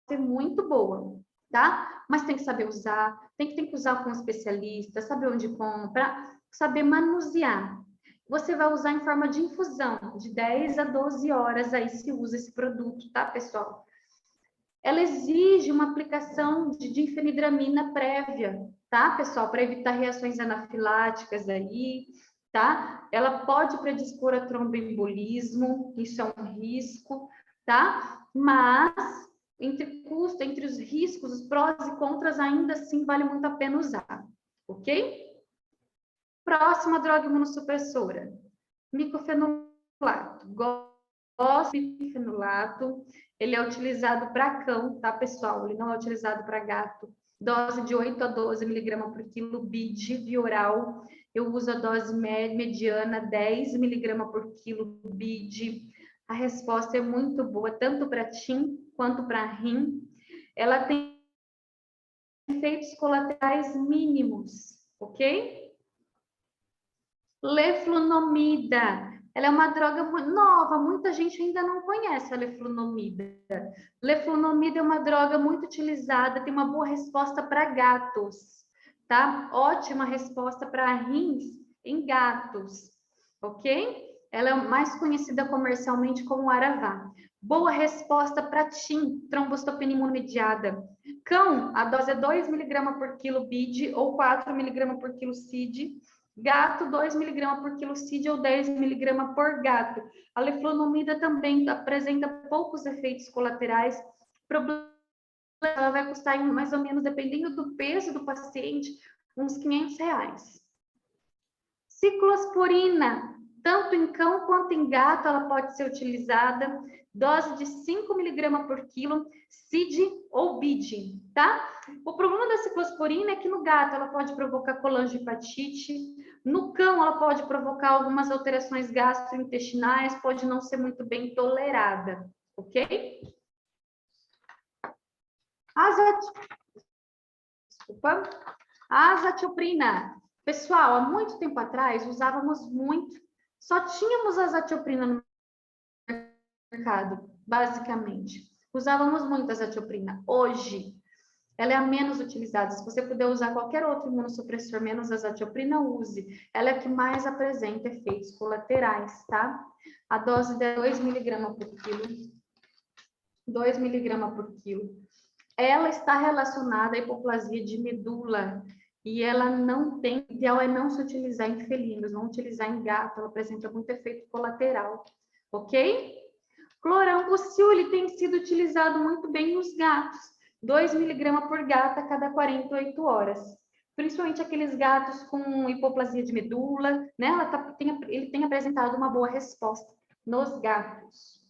é muito boa, tá? Mas tem que saber usar, tem que usar com um especialista, saber onde compra, saber manusear. Você vai usar em forma de infusão, de 10 a 12 horas aí se usa esse produto, tá, pessoal? Ela exige uma aplicação de difenidramina prévia, tá, pessoal? Para evitar reações anafiláticas aí, tá? Ela pode predispor a tromboembolismo, isso é um risco, tá? Mas entre os riscos, os prós e contras, ainda assim vale muito a pena usar, ok? Próxima droga imunossupressora, micofenolato. Gosto de micofenolato, ele é utilizado para cão, tá, pessoal? Ele não é utilizado para gato. Dose de 8 a 12 miligramas por quilo, BID, via oral. Eu uso a dose mediana, 10 miligramas por quilo, BID. A resposta é muito boa, tanto para TIM quanto para RIM. Ela tem efeitos colaterais mínimos, ok? Leflunomida. Ela é uma droga nova, muita gente ainda não conhece a leflunomida. Leflunomida é uma droga muito utilizada, tem uma boa resposta para gatos, tá? Ótima resposta para rins em gatos, ok? Ela é mais conhecida comercialmente como Aravá. Boa resposta para TIM, trombocitopenia imunomediada. Cão, a dose é 2 miligramas por quilo BID ou 4 miligramas por quilo CID. Gato, 2 miligramas por quilo CID ou 10 miligramas por gato. A leflunomida também apresenta poucos efeitos colaterais. Ela vai custar mais ou menos, dependendo do peso do paciente, uns R$ 500. Ciclosporina, tanto em cão quanto em gato, ela pode ser utilizada. Dose de 5 miligramas por quilo, CID ou BID, tá? O problema da ciclosporina é que no gato ela pode provocar colangiopatite, no cão ela pode provocar algumas alterações gastrointestinais, pode não ser muito bem tolerada, ok? Azatioprina. Pessoal, há muito tempo atrás usávamos muito, só tínhamos azatioprina no mercado, basicamente. Usávamos muito azatioprina. Hoje, ela é a menos utilizada. Se você puder usar qualquer outro imunossupressor menos azatioprina, use. Ela é a que mais apresenta efeitos colaterais, tá? A dose de 2 miligramas por quilo. 2 miligramas por quilo. Ela está relacionada à hipoplasia de medula e ela não tem, o ideal é não se utilizar em felinos, não utilizar em gato, ela apresenta muito efeito colateral, ok? Clorambucil, ele tem sido utilizado muito bem nos gatos, 2 miligramas por gato a cada 48 horas. Principalmente aqueles gatos com hipoplasia de medula, né? Ele tem apresentado uma boa resposta nos gatos.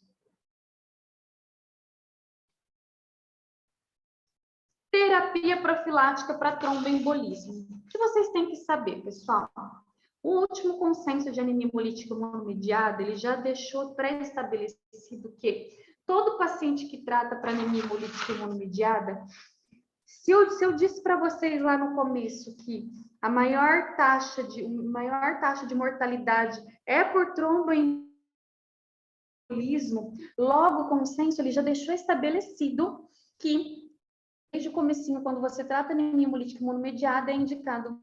Terapia profilática para tromboembolismo. O que vocês têm que saber, pessoal? O último consenso de anemia hemolítica imunomediada, ele já deixou pré-estabelecido que todo paciente que trata para anemia hemolítica imunomediada, se eu disse para vocês lá no começo que a maior taxa de mortalidade é por tromboembolismo, logo o consenso ele já deixou estabelecido que, desde o comecinho, quando você trata anemia hemolítica imunomediada, é indicado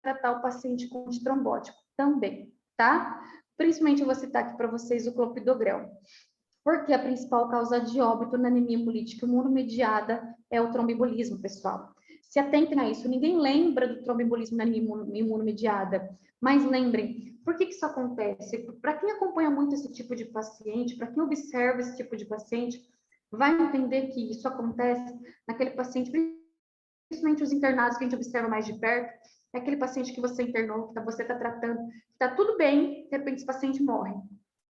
tratar o paciente com antitrombótico também, tá? Principalmente eu vou citar aqui para vocês o clopidogrel, porque a principal causa de óbito na anemia hemolítica imunomediada é o tromboembolismo, pessoal. Se atentem a isso, ninguém lembra do tromboembolismo na anemia imunomediada, mas lembrem, por que isso acontece? Para quem acompanha muito esse tipo de paciente, para quem observa esse tipo de paciente, vai entender que isso acontece naquele paciente, principalmente os internados que a gente observa mais de perto, é aquele paciente que você internou, que você está tratando, está tudo bem, de repente esse paciente morre.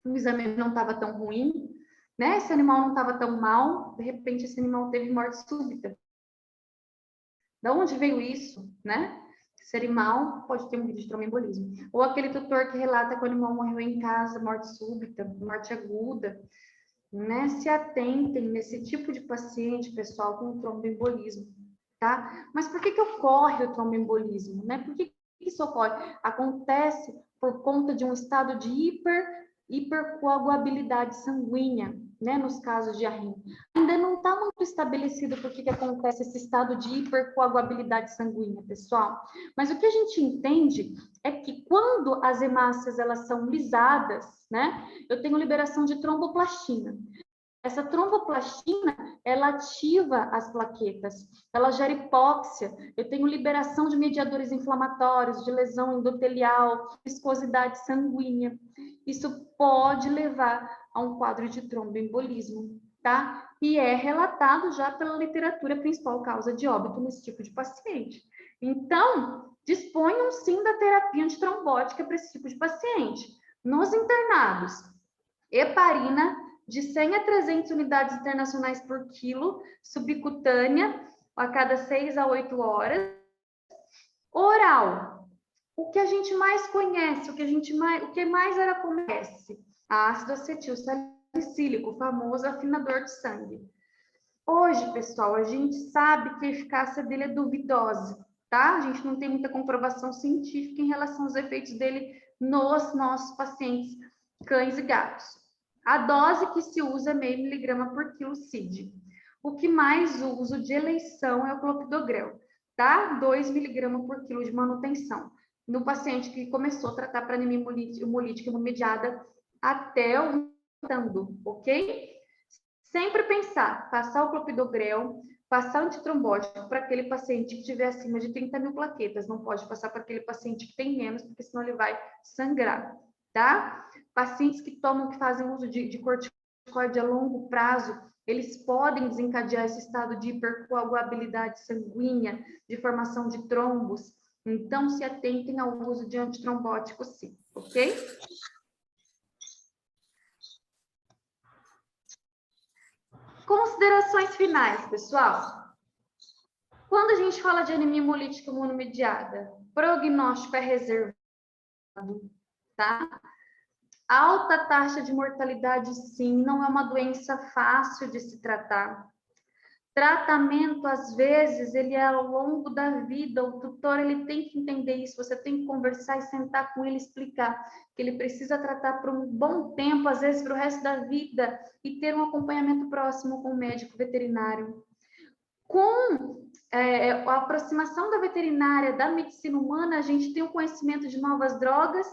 O exame não estava tão ruim, né? Esse animal não estava tão mal, de repente esse animal teve morte súbita. Da onde veio isso, né? Esse animal pode ter morrido de tromboembolismo. Ou aquele tutor que relata que o animal morreu em casa, morte súbita, morte aguda, né? Se atentem nesse tipo de paciente, pessoal, com tromboembolismo, tá? Mas por que ocorre o tromboembolismo, né? Por que isso ocorre? Acontece por conta de um estado de hipercoagulabilidade sanguínea, né, nos casos de arritmia. Ainda não está muito estabelecido por que acontece esse estado de hipercoagulabilidade sanguínea, pessoal. Mas o que a gente entende é que quando as hemácias elas são lisadas, né, eu tenho liberação de tromboplastina. Essa tromboplastina, ela ativa as plaquetas, ela gera hipóxia, eu tenho liberação de mediadores inflamatórios, de lesão endotelial, viscosidade sanguínea. Isso pode levar a um quadro de tromboembolismo, tá? E é relatado já pela literatura principal causa de óbito nesse tipo de paciente. Então, disponham sim da terapia antitrombótica para esse tipo de paciente. Nos internados, heparina, de 100 a 300 unidades internacionais por quilo, subcutânea, a cada 6 a 8 horas. Oral, o que a gente mais conhece, o que mais era conhece? Ácido acetil salicílico, o famoso afinador de sangue. Hoje, pessoal, a gente sabe que a eficácia dele é duvidosa, tá? A gente não tem muita comprovação científica em relação aos efeitos dele nos nossos pacientes, cães e gatos. A dose que se usa é meio miligrama por quilo CID. O que mais uso de eleição é o clopidogrel, tá? 2 miligramas por quilo de manutenção. No paciente que começou a tratar para anemia hemolítica imunomediada até o tratando, ok? Sempre pensar, passar o clopidogrel, passar antitrombótico para aquele paciente que tiver acima de 30 mil plaquetas. Não pode passar para aquele paciente que tem menos, porque senão ele vai sangrar, tá? Pacientes que fazem uso de corticoide a longo prazo, eles podem desencadear esse estado de hipercoagulabilidade sanguínea, de formação de trombos. Então, se atentem ao uso de antitrombótico, sim, ok? Considerações finais, pessoal. Quando a gente fala de anemia hemolítica imunomediada, prognóstico é reservado, tá? Alta taxa de mortalidade, sim, não é uma doença fácil de se tratar. Tratamento, às vezes, ele é ao longo da vida, o tutor ele tem que entender isso, você tem que conversar e sentar com ele, explicar que ele precisa tratar por um bom tempo, às vezes para o resto da vida, e ter um acompanhamento próximo com o médico veterinário. Com a aproximação da veterinária, da medicina humana, a gente tem o conhecimento de novas drogas,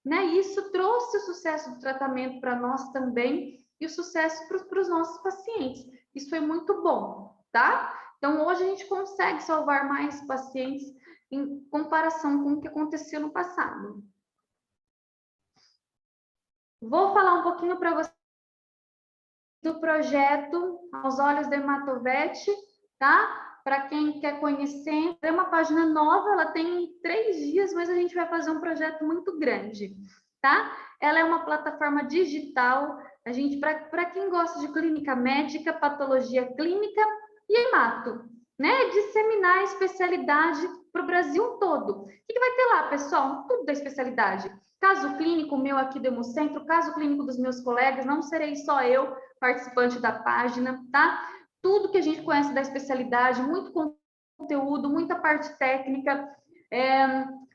né? E isso trouxe o sucesso do tratamento para nós também e o sucesso para os nossos pacientes. Isso foi muito bom, tá? Então, hoje a gente consegue salvar mais pacientes em comparação com o que aconteceu no passado. Vou falar um pouquinho para vocês do projeto Aos Olhos da Hematovet, tá? Para quem quer conhecer, é uma página nova, ela tem 3 dias, mas a gente vai fazer um projeto muito grande, tá? Ela é uma plataforma digital, a gente, para quem gosta de clínica médica, patologia clínica e hemato, né? Disseminar a especialidade para o Brasil todo. O que vai ter lá, pessoal? Tudo da especialidade. Caso clínico meu aqui do Hemocentro, caso clínico dos meus colegas, não serei só eu participante da página, tá? Tudo que a gente conhece da especialidade, muito conteúdo, muita parte técnica,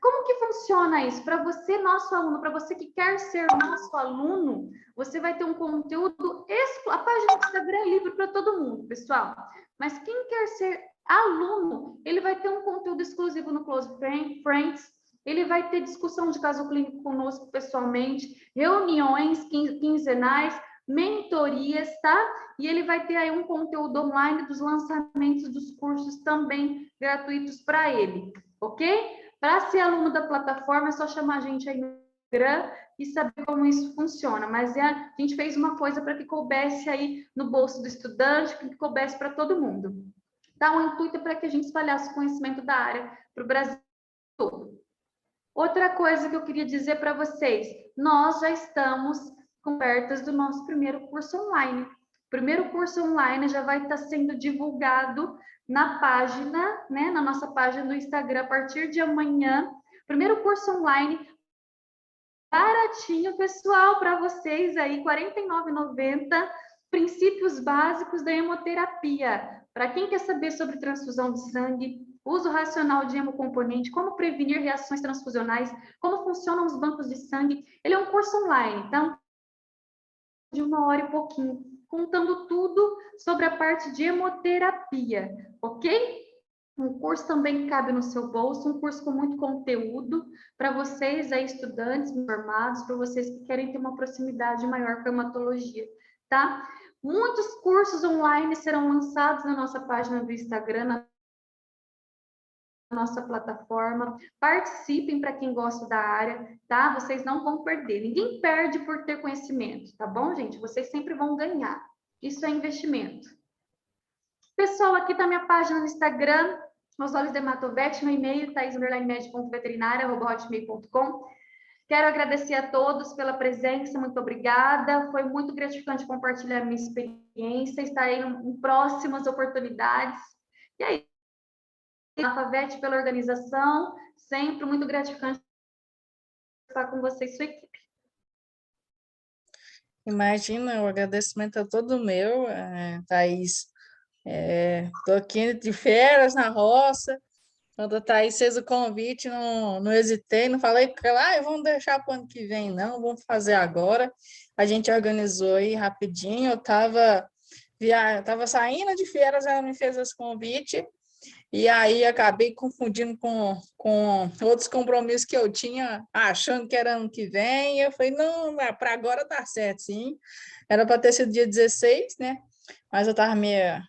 Como que funciona isso? Para você, nosso aluno, para você que quer ser nosso aluno, você vai ter um conteúdo, a página do Instagram é livre para todo mundo, pessoal. Mas quem quer ser aluno, ele vai ter um conteúdo exclusivo no Close Friends, ele vai ter discussão de caso clínico conosco pessoalmente, reuniões quinzenais, mentorias, tá? E ele vai ter aí um conteúdo online dos lançamentos dos cursos também gratuitos para ele, ok? Para ser aluno da plataforma, é só chamar a gente aí no Instagram e saber como isso funciona. Mas a gente fez uma coisa para que coubesse aí no bolso do estudante, que coubesse para todo mundo. Tá? O intuito é para que a gente espalhasse o conhecimento da área para o Brasil todo. Outra coisa que eu queria dizer para vocês, nós já estamos perto do nosso primeiro curso online. O primeiro curso online já vai estar sendo divulgado na página, né, na nossa página do Instagram a partir de amanhã. Primeiro curso online baratinho, pessoal, para vocês aí, R$ 49,90, princípios básicos da hemoterapia. Para quem quer saber sobre transfusão de sangue, uso racional de hemocomponente, como prevenir reações transfusionais, como funcionam os bancos de sangue, ele é um curso online, então, de 1 hora e pouquinho, contando tudo sobre a parte de hemoterapia, ok? Um curso também que cabe no seu bolso, um curso com muito conteúdo para vocês aí, estudantes formados, para vocês que querem ter uma proximidade maior com a hematologia, tá? Muitos cursos online serão lançados na nossa página do Instagram, na nossa plataforma. Participem para quem gosta da área, tá? Vocês não vão perder. Ninguém perde por ter conhecimento, tá bom, gente? Vocês sempre vão ganhar. Isso é investimento. Pessoal, aqui tá minha página no Instagram, Os Olhos de Hematovete, no e-mail, thais_med.veterinária@hotmail.com. Quero agradecer a todos pela presença, muito obrigada. Foi muito gratificante compartilhar minha experiência. Estarei em próximas oportunidades. E aí, Hematovete pela organização, sempre muito gratificante estar com você e sua equipe. Imagina, o agradecimento é todo meu, Thaís. Estou aqui de férias na roça. Quando a Thaís fez o convite, não hesitei, não falei para ela, vamos deixar para o ano que vem, não, vamos fazer agora. A gente organizou aí rapidinho, eu estava saindo de férias, ela me fez esse convite, e aí acabei confundindo com outros compromissos que eu tinha, achando que era ano que vem, e eu falei, não, para agora tá certo, sim. Era para ter sido dia 16, né? Mas eu estava meio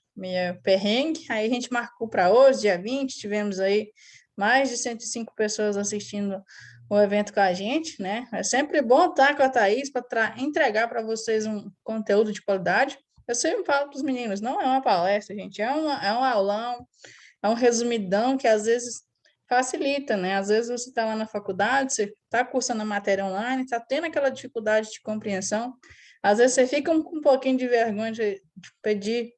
perrengue, aí a gente marcou para hoje, dia 20, tivemos aí mais de 105 pessoas assistindo o evento com a gente, né? É sempre bom estar com a Thaís para entregar para vocês um conteúdo de qualidade. Eu sempre falo para os meninos, não é uma palestra, gente, é um aulão, é um resumidão que às vezes facilita, né? Às vezes você está lá na faculdade, você está cursando a matéria online, está tendo aquela dificuldade de compreensão, às vezes você fica com um pouquinho de vergonha de pedir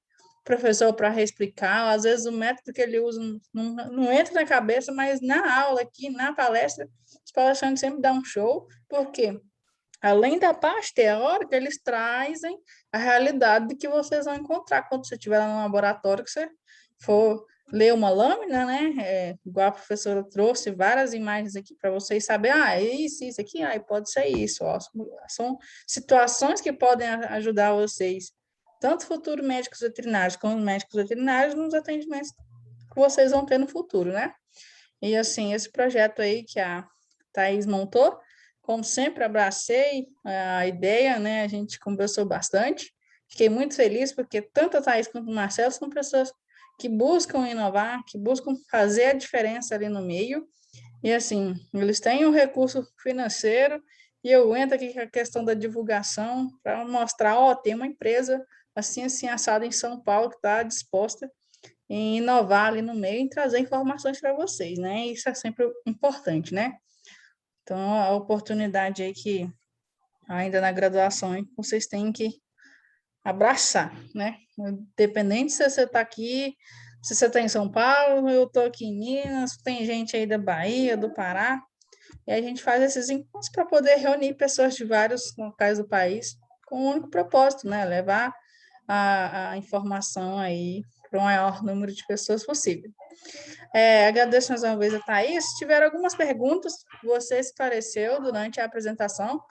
professor para reexplicar, às vezes o método que ele usa não entra na cabeça, mas na aula aqui, na palestra, os palestrantes sempre dão um show, porque além da parte teórica, eles trazem a realidade que vocês vão encontrar quando você estiver lá no laboratório, que você for ler uma lâmina, né? Igual a professora trouxe várias imagens aqui para vocês saberem, é isso aqui, pode ser isso. Ó. São situações que podem ajudar vocês, tanto futuros médicos veterinários como médicos veterinários, nos atendimentos que vocês vão ter no futuro, né? E assim, esse projeto aí que a Thaís montou, como sempre, abracei a ideia, né? A gente conversou bastante. Fiquei muito feliz, porque tanto a Thaís quanto o Marcelo são pessoas que buscam inovar, que buscam fazer a diferença ali no meio. E assim, eles têm um recurso financeiro, e eu entro aqui com a questão da divulgação para mostrar, tem uma empresa assim, assada em São Paulo que está disposta em inovar ali no meio e trazer informações para vocês, né? Isso é sempre importante, né? Então, a oportunidade aí que ainda na graduação vocês têm que abraçar, né? Independente se você está aqui, se você está em São Paulo, eu estou aqui em Minas, tem gente aí da Bahia, do Pará, e a gente faz esses encontros para poder reunir pessoas de vários locais do país com um único propósito, né? Levar a informação aí para o maior número de pessoas possível. Agradeço mais uma vez a Thaís. Tiveram algumas perguntas que você esclareceu durante a apresentação,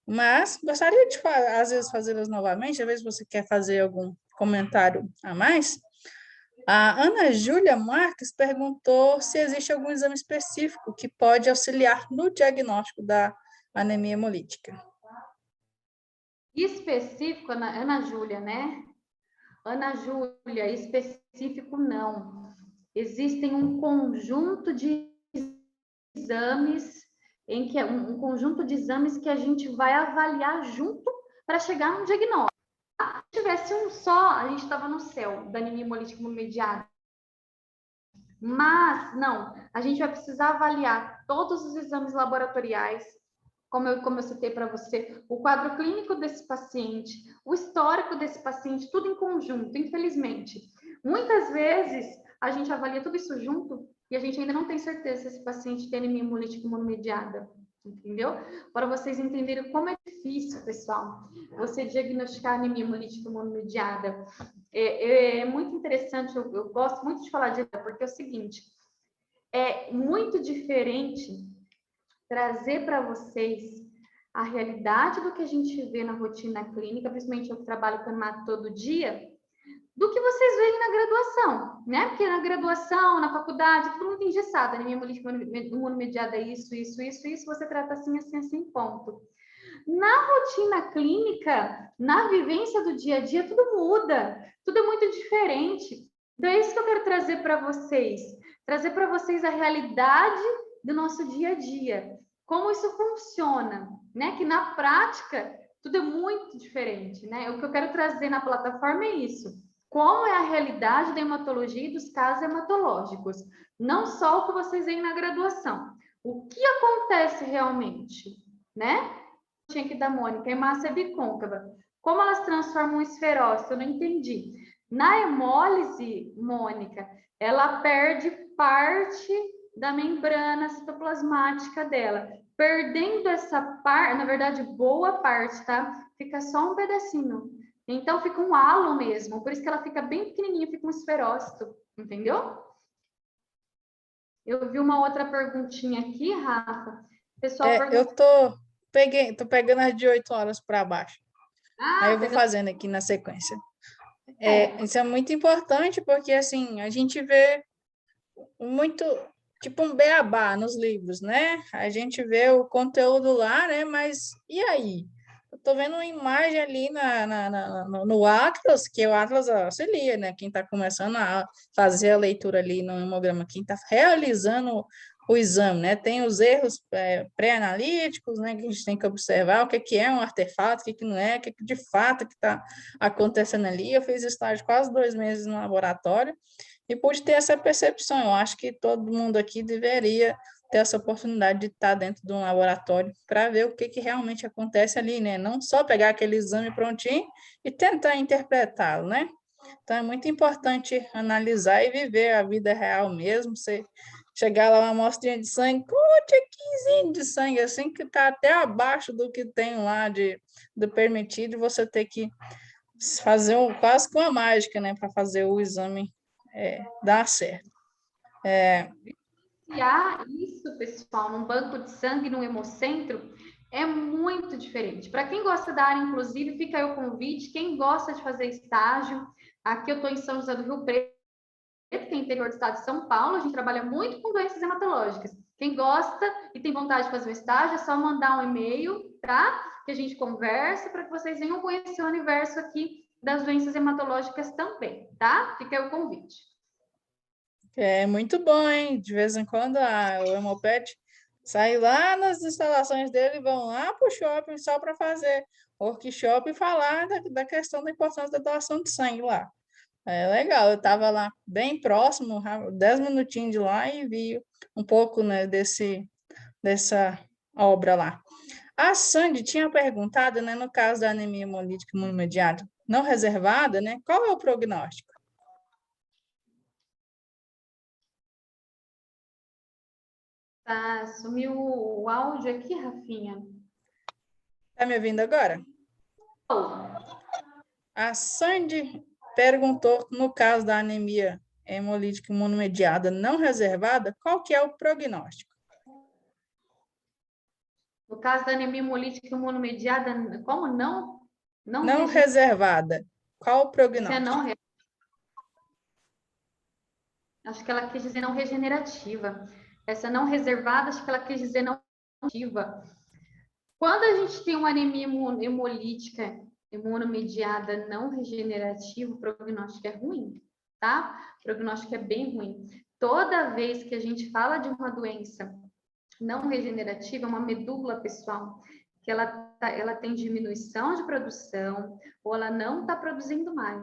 mas gostaria de, às vezes, fazê-las novamente, às vezes você quer fazer algum comentário a mais. A Ana Júlia Marques perguntou se existe algum exame específico que pode auxiliar no diagnóstico da anemia hemolítica. Específico, Ana Júlia, né? Ana Júlia, específico não. Existem um conjunto de exames em que um conjunto de exames que a gente vai avaliar junto para chegar no diagnóstico. Se tivesse um só, a gente estava no céu da anemia hemolítica imunomediada. Mas não, a gente vai precisar avaliar todos os exames laboratoriais, como eu citei para você, o quadro clínico desse paciente, o histórico desse paciente, tudo em conjunto, infelizmente. Muitas vezes a gente avalia tudo isso junto e a gente ainda não tem certeza se esse paciente tem anemia hemolítica imunomediada, entendeu? Para vocês entenderem como é difícil, pessoal, você diagnosticar anemia hemolítica imunomediada. É muito interessante, eu gosto muito de falar disso, porque é o seguinte, é muito diferente trazer para vocês a realidade do que a gente vê na rotina clínica, principalmente eu que trabalho com hemato todo dia, do que vocês veem na graduação, né? Porque na graduação, na faculdade, tudo muito engessado, anemia hemolítica imunomediada é isso, você trata assim, assim, assim, ponto. Na rotina clínica, na vivência do dia a dia, tudo muda, tudo é muito diferente. Então, é isso que eu quero trazer para vocês a realidade do nosso dia a dia, como isso funciona, né? Que na prática, tudo é muito diferente, né? O que eu quero trazer na plataforma é isso. Como é a realidade da hematologia e dos casos hematológicos, não só o que vocês veem na graduação. O que acontece realmente, né? Aqui da Mônica, hemácia bicôncava. Como elas transformam um esferócito? Eu não entendi. Na hemólise, Mônica, ela perde parte da membrana citoplasmática dela. Perdendo essa parte, na verdade, boa parte, tá? Fica só um pedacinho. Então, fica um halo mesmo. Por isso que ela fica bem pequenininha, fica um esferócito. Entendeu? Eu vi uma outra perguntinha aqui, Rafa. Pessoal, Eu tô pegando as de 8 horas para baixo. Aí eu vou fazendo aqui na sequência. Isso é muito importante porque, assim, a gente vê muito, tipo um beabá nos livros, né? A gente vê o conteúdo lá, né? Mas e aí? Eu tô vendo uma imagem ali no Atlas, que o Atlas auxilia, né? Quem está começando a fazer a leitura ali no hemograma, quem está realizando o exame, né? Tem os erros pré-analíticos, né? Que a gente tem que observar o que é um artefato, o que não é, o que de fato está acontecendo ali. Eu fiz estágio quase 2 meses no laboratório, e pude ter essa percepção. Eu acho que todo mundo aqui deveria ter essa oportunidade de estar dentro de um laboratório para ver o que realmente acontece ali, né? Não só pegar aquele exame prontinho e tentar interpretá-lo, né? Então, é muito importante analisar e viver a vida real mesmo. Você chegar lá uma amostrinha de sangue, um tiquinho de sangue, assim, que está até abaixo do que tem lá do permitido, você ter que fazer quase que uma mágica, né? Para fazer o exame dar certo. Isso, pessoal, num banco de sangue, num hemocentro, é muito diferente. Para quem gosta da área, inclusive, fica aí o convite. Quem gosta de fazer estágio, aqui eu estou em São José do Rio Preto, que é interior do estado de São Paulo, a gente trabalha muito com doenças hematológicas. Quem gosta e tem vontade de fazer o estágio, é só mandar um e-mail, tá? Que a gente conversa para que vocês venham conhecer o universo aqui das doenças hematológicas também, tá? Fica aí o convite. É muito bom, hein? De vez em quando o Hemopet sai lá nas instalações dele e vão lá para o shopping só para fazer workshop e falar da questão da importância da doação de sangue lá. É legal, eu estava lá bem próximo, 10 minutinhos de lá, e vi um pouco, né, dessa obra lá. A Sandy tinha perguntado, né, no caso da anemia hemolítica imunomediata não reservada, né, qual é o prognóstico? Tá, sumiu o áudio aqui, Rafinha. Tá me ouvindo agora? Oh. A Sandy perguntou, no caso da anemia hemolítica imunomediada não reservada, qual que é o prognóstico? No caso da anemia hemolítica imunomediada, como não? Não reservada. Qual o prognóstico? Não, acho que ela quis dizer não regenerativa. Essa não reservada, acho que ela quis dizer não ativa. Quando a gente tem uma anemia hemolítica imunomediada não regenerativa, o prognóstico é ruim, tá? O prognóstico é bem ruim. Toda vez que a gente fala de uma doença não regenerativa, uma medula, pessoal, que ela tem diminuição de produção ou ela não está produzindo mais.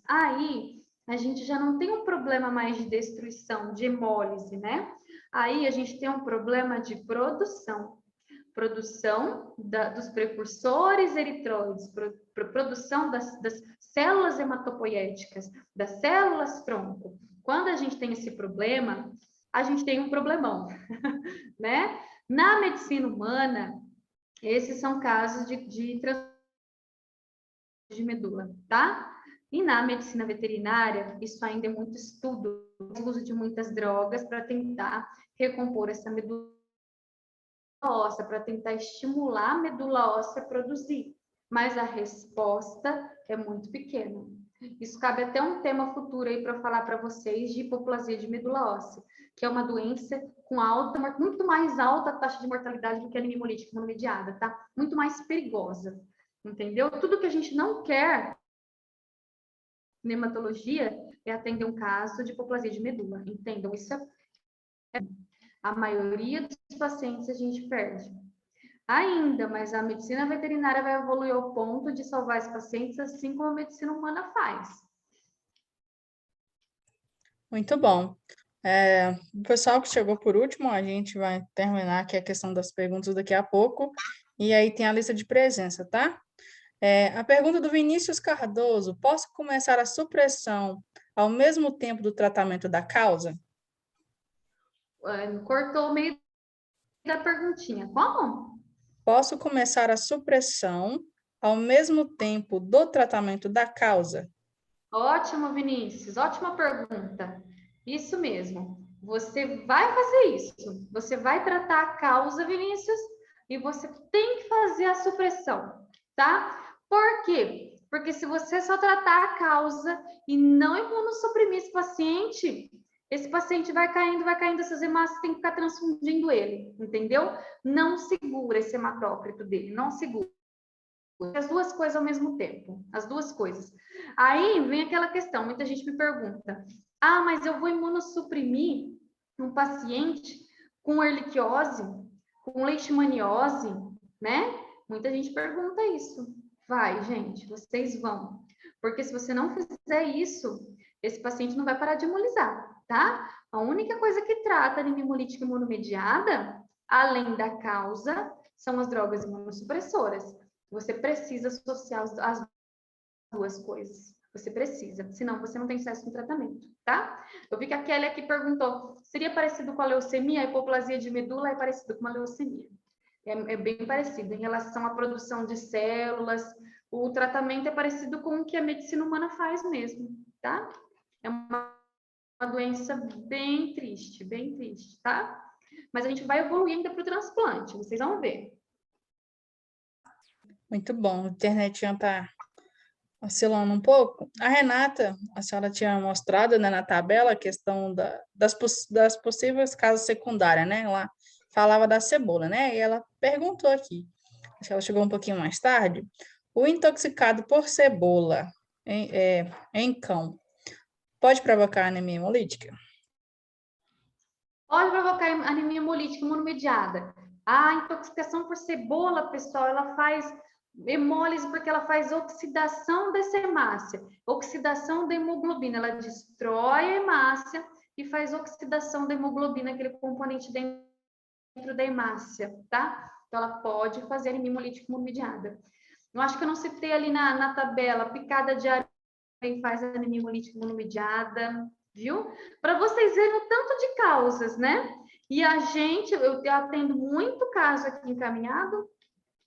Aí, a gente já não tem um problema mais de destruição, de hemólise, né? Aí, a gente tem um problema de produção. Produção dos precursores eritroides, produção das células hematopoéticas, das células tronco. Quando a gente tem esse problema, a gente tem um problemão, né? Na medicina humana, esses são casos de medula, tá? E na medicina veterinária, isso ainda é muito estudo, o uso de muitas drogas para tentar recompor essa medula óssea, para tentar estimular a medula óssea a produzir. Mas a resposta é muito pequena. Isso cabe até um tema futuro aí para falar para vocês de hipoplasia de medula óssea, que é uma doença com muito mais alta taxa de mortalidade do que a anemia hemolítica imunomediada, tá? Muito mais perigosa, entendeu? Tudo que a gente não quer na hematologia é atender um caso de hipoplasia de medula, entendam? Isso é a maioria dos pacientes a gente perde. Ainda, mas a medicina veterinária vai evoluir ao ponto de salvar esses pacientes, assim como a medicina humana faz. Muito bom. O pessoal que chegou por último, a gente vai terminar aqui a questão das perguntas daqui a pouco, e aí tem a lista de presença, tá? A pergunta do Vinícius Cardoso: posso começar a supressão ao mesmo tempo do tratamento da causa? Cortou o meio da perguntinha. Como? Posso começar a supressão ao mesmo tempo do tratamento da causa? Ótimo, Vinícius. Ótima pergunta. Isso mesmo. Você vai fazer isso. Você vai tratar a causa, Vinícius, e você tem que fazer a supressão, tá? Por quê? Porque se você só tratar a causa e não imunossuprimir esse paciente vai caindo essas hemácias, tem que ficar transfundindo ele, entendeu? Não segura esse hematócrito dele, não segura. As duas coisas ao mesmo tempo, as duas coisas. Aí vem aquela questão, muita gente me pergunta, mas eu vou imunossuprimir um paciente com erliquiose, com leishmaniose, né? Muita gente pergunta isso. Vai, gente, vocês vão. Porque se você não fizer isso, esse paciente não vai parar de hemolisar, tá? A única coisa que trata de hemolítica imunomediada, além da causa, são as drogas imunossupressoras. Você precisa associar as duas coisas. Você precisa, senão você não tem acesso no tratamento, tá? Eu vi que a Kelly aqui perguntou, seria parecido com a leucemia? A hipoplasia de medula é parecido com a leucemia. É bem parecido em relação à produção de células. O tratamento é parecido com o que a medicina humana faz mesmo, tá? É uma doença bem triste, tá? Mas a gente vai evoluir ainda para o transplante, vocês vão ver. Muito bom, a internet já está oscilando um pouco. A Renata, a senhora tinha mostrado, né, na tabela a questão das possíveis causas secundárias, né? Ela falava da cebola, né? E ela perguntou aqui, acho que ela chegou um pouquinho mais tarde, o intoxicado por cebola em cão pode provocar anemia hemolítica? Pode provocar anemia hemolítica imunomediada. A intoxicação por cebola, pessoal, ela faz hemólise porque ela faz oxidação dessa hemácia, oxidação da hemoglobina, ela destrói a hemácia e faz oxidação da hemoglobina, aquele componente dentro da hemácia, tá? Então, ela pode fazer anemia hemolítica imunomediada. Eu acho que eu não citei ali na tabela, picada de aranha faz anemia hemolítica imunomediada, viu? Para vocês verem o tanto de causas, né? E eu atendo muito caso aqui encaminhado,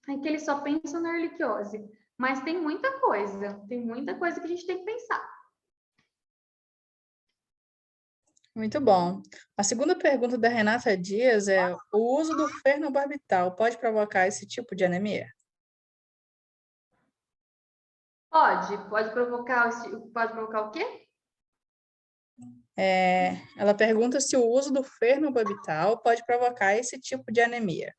em que eles só pensam na erliquiose. Mas tem muita coisa que a gente tem que pensar. Muito bom. A segunda pergunta da Renata Dias é: o uso do fenobarbital pode provocar esse tipo de anemia? Pode provocar o quê? Ela pergunta se o uso do fenobarbital pode provocar esse tipo de anemia.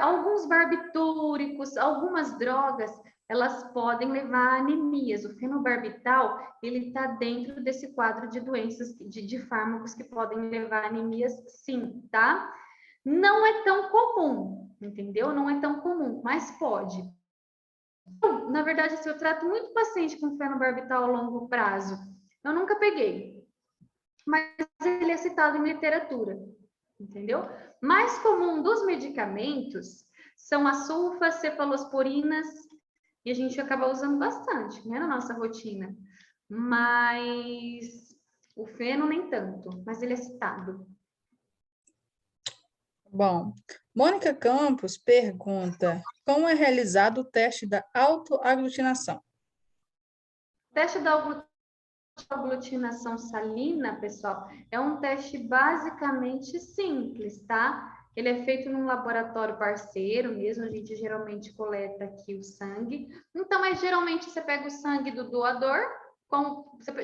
Alguns barbitúricos, algumas drogas, elas podem levar a anemias. O fenobarbital, ele está dentro desse quadro de doenças, de fármacos que podem levar a anemias, sim, tá? Não é tão comum, entendeu? Não é tão comum, mas pode. Na verdade, assim, eu trato muito paciente com fenobarbital a longo prazo. Eu nunca peguei, mas ele é citado em literatura, entendeu? Mais comum dos medicamentos são as sulfas, cefalosporinas, e a gente acaba usando bastante, né, na nossa rotina. Mas o feno nem tanto, mas ele é citado. Bom, Mônica Campos pergunta: como é realizado o teste da autoaglutinação? O teste da aglutinação salina, pessoal, é um teste basicamente simples, tá? Ele é feito num laboratório parceiro mesmo, a gente geralmente coleta aqui o sangue. Então, geralmente você pega o sangue do doador,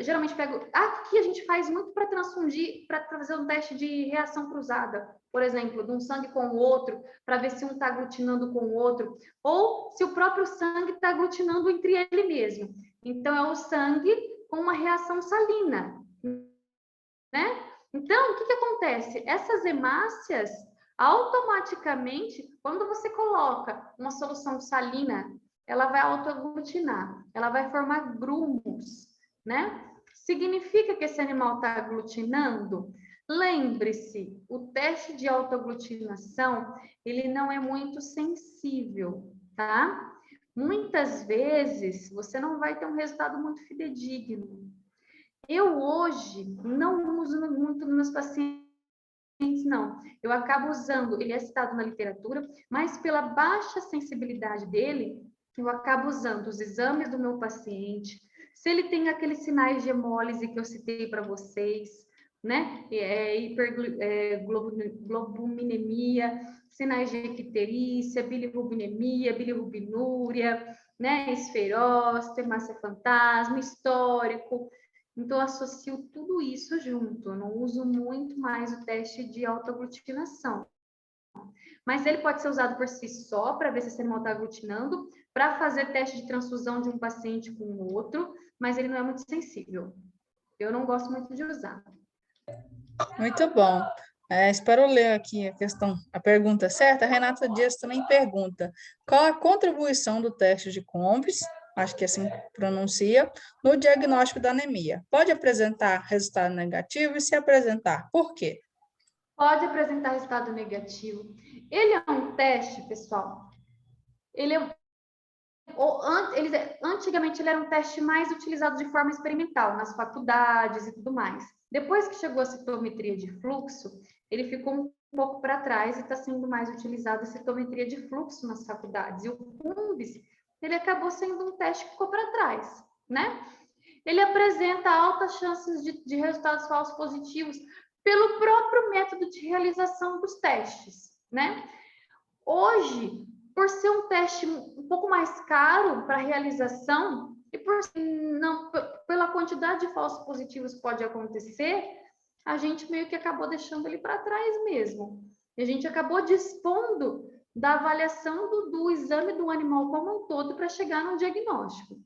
geralmente pega. Aqui a gente faz muito para transfundir, para fazer um teste de reação cruzada, por exemplo, de um sangue com o outro, para ver se um está aglutinando com o outro, ou se o próprio sangue está aglutinando entre ele mesmo. Então, é o sangue com uma reação salina, né? Então, o que acontece? Essas hemácias, automaticamente, quando você coloca uma solução salina, ela vai autoaglutinar, ela vai formar grumos, né? Significa que esse animal está aglutinando? Lembre-se, o teste de autoaglutinação, ele não é muito sensível, tá? Muitas vezes, você não vai ter um resultado muito fidedigno. Eu hoje não uso muito nos meus pacientes, não. Eu acabo usando, ele é citado na literatura, mas pela baixa sensibilidade dele, eu acabo usando os exames do meu paciente, se ele tem aqueles sinais de hemólise que eu citei para vocês, né? Globuminemia, sinais de icterícia, bilirrubinemia, bilirrubinúria, né? Esferose, hemácia fantasma, histórico. Então, eu associo tudo isso junto. Eu não uso muito mais o teste de autoaglutinação. Mas ele pode ser usado por si só, para ver se esse animal está aglutinando, para fazer teste de transfusão de um paciente com o outro, mas ele não é muito sensível. Eu não gosto muito de usar. Muito bom. Espero ler aqui a pergunta certa. A Renata Dias também pergunta: qual a contribuição do teste de Combs, acho que assim pronuncia, no diagnóstico da anemia? Pode apresentar resultado negativo e se apresentar, por quê? Pode apresentar resultado negativo. Ele é um teste, pessoal. Antigamente ele era um teste mais utilizado de forma experimental, nas faculdades e tudo mais. Depois que chegou a citometria de fluxo, ele ficou um pouco para trás e está sendo mais utilizada a citometria de fluxo nas faculdades. E o CUMBS, ele acabou sendo um teste que ficou para trás, né? Ele apresenta altas chances de resultados falsos positivos pelo próprio método de realização dos testes, né? Hoje, por ser um teste um pouco mais caro para realização e pela quantidade de falsos positivos que pode acontecer, a gente meio que acabou deixando ele para trás mesmo. E a gente acabou dispondo da avaliação do exame do animal como um todo para chegar no diagnóstico.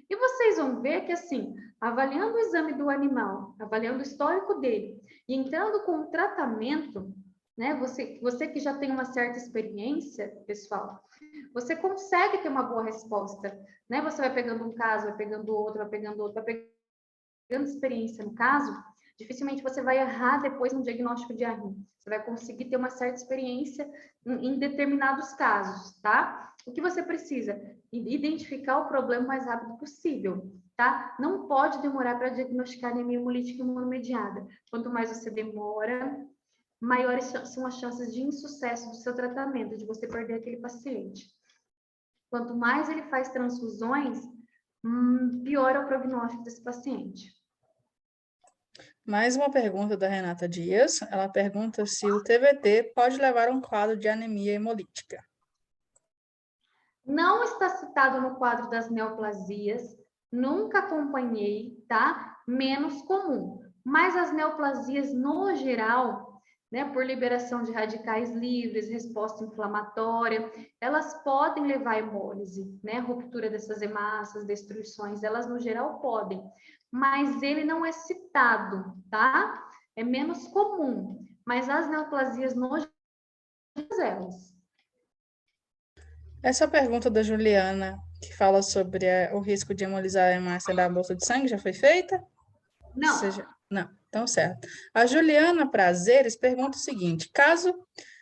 E vocês vão ver que, assim, avaliando o exame do animal, avaliando o histórico dele e entrando com o tratamento, né? Você que já tem uma certa experiência, pessoal, você consegue ter uma boa resposta, né? Você vai pegando um caso, vai pegando outro, vai pegando outro, vai pegando experiência no caso, dificilmente você vai errar depois no diagnóstico de ARRIM. Você vai conseguir ter uma certa experiência em determinados casos, tá? O que você precisa? Identificar o problema o mais rápido possível, tá? Não pode demorar para diagnosticar anemia hemolítica imunomediada. Quanto mais você demora, maiores são as chances de insucesso do seu tratamento, de você perder aquele paciente. Quanto mais ele faz transfusões, pior é o prognóstico desse paciente. Mais uma pergunta da Renata Dias. Ela pergunta se o TVT pode levar a um quadro de anemia hemolítica. Não está citado no quadro das neoplasias, nunca acompanhei, tá? Menos comum. Mas as neoplasias, no geral, né, por liberação de radicais livres, resposta inflamatória, elas podem levar a hemólise, né? Ruptura dessas hemácias, destruições, elas no geral podem. Mas ele não é citado, tá? É menos comum. Mas as neoplasias, no geral, elas. Essa pergunta da Juliana, que fala sobre o risco de hemolizar a hemácia da bolsa de sangue, já foi feita? Não. Não, então certo. A Juliana Prazeres pergunta o seguinte: caso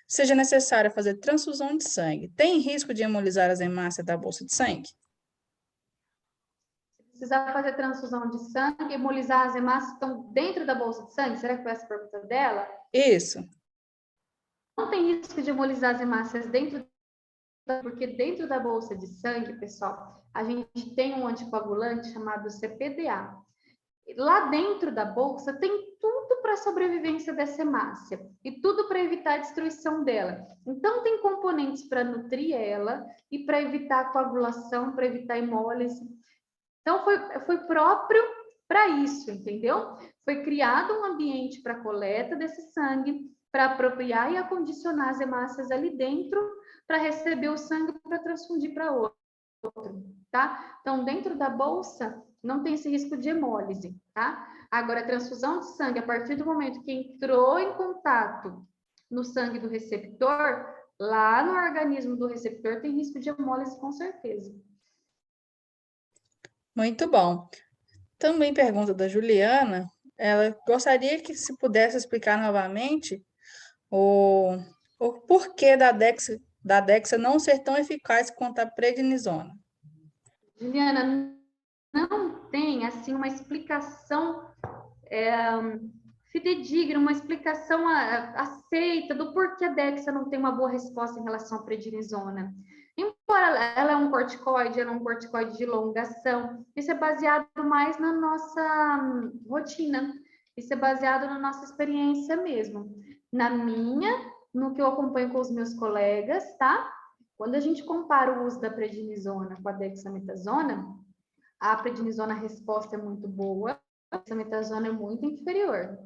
seja necessário fazer transfusão de sangue, tem risco de hemolizar as hemácias da bolsa de sangue? Precisar fazer transfusão de sangue, hemolizar as hemácias estão dentro da bolsa de sangue? Será que foi essa a pergunta dela? Isso. Não tem risco de hemolizar as hemácias porque dentro da bolsa de sangue, pessoal, a gente tem um anticoagulante chamado CPDA. Lá dentro da bolsa tem tudo para a sobrevivência dessa hemácia e tudo para evitar a destruição dela. Então, tem componentes para nutrir ela e para evitar a coagulação, para evitar a hemólise. Então, foi próprio para isso, entendeu? Foi criado um ambiente para coleta desse sangue, para apropriar e acondicionar as hemácias ali dentro, para receber o sangue para transfundir para outro, tá? Então, dentro da bolsa, não tem esse risco de hemólise, tá? Agora, a transfusão de sangue, a partir do momento que entrou em contato no sangue do receptor, lá no organismo do receptor tem risco de hemólise com certeza. Muito bom. Também pergunta da Juliana, ela gostaria que se pudesse explicar novamente o, o porquê da Dexa não ser tão eficaz quanto a prednisona. Juliana, não tem assim uma explicação fidedigna, uma explicação aceita do porquê a Dexa não tem uma boa resposta em relação à prednisona. Embora ela é um corticoide, ela é um corticoide de longa ação, isso é baseado mais na nossa rotina, isso é baseado na nossa experiência mesmo. Na minha, no que eu acompanho com os meus colegas, tá? Quando a gente compara o uso da prednisona com a dexametasona, a prednisona a resposta é muito boa, a dexametasona é muito inferior.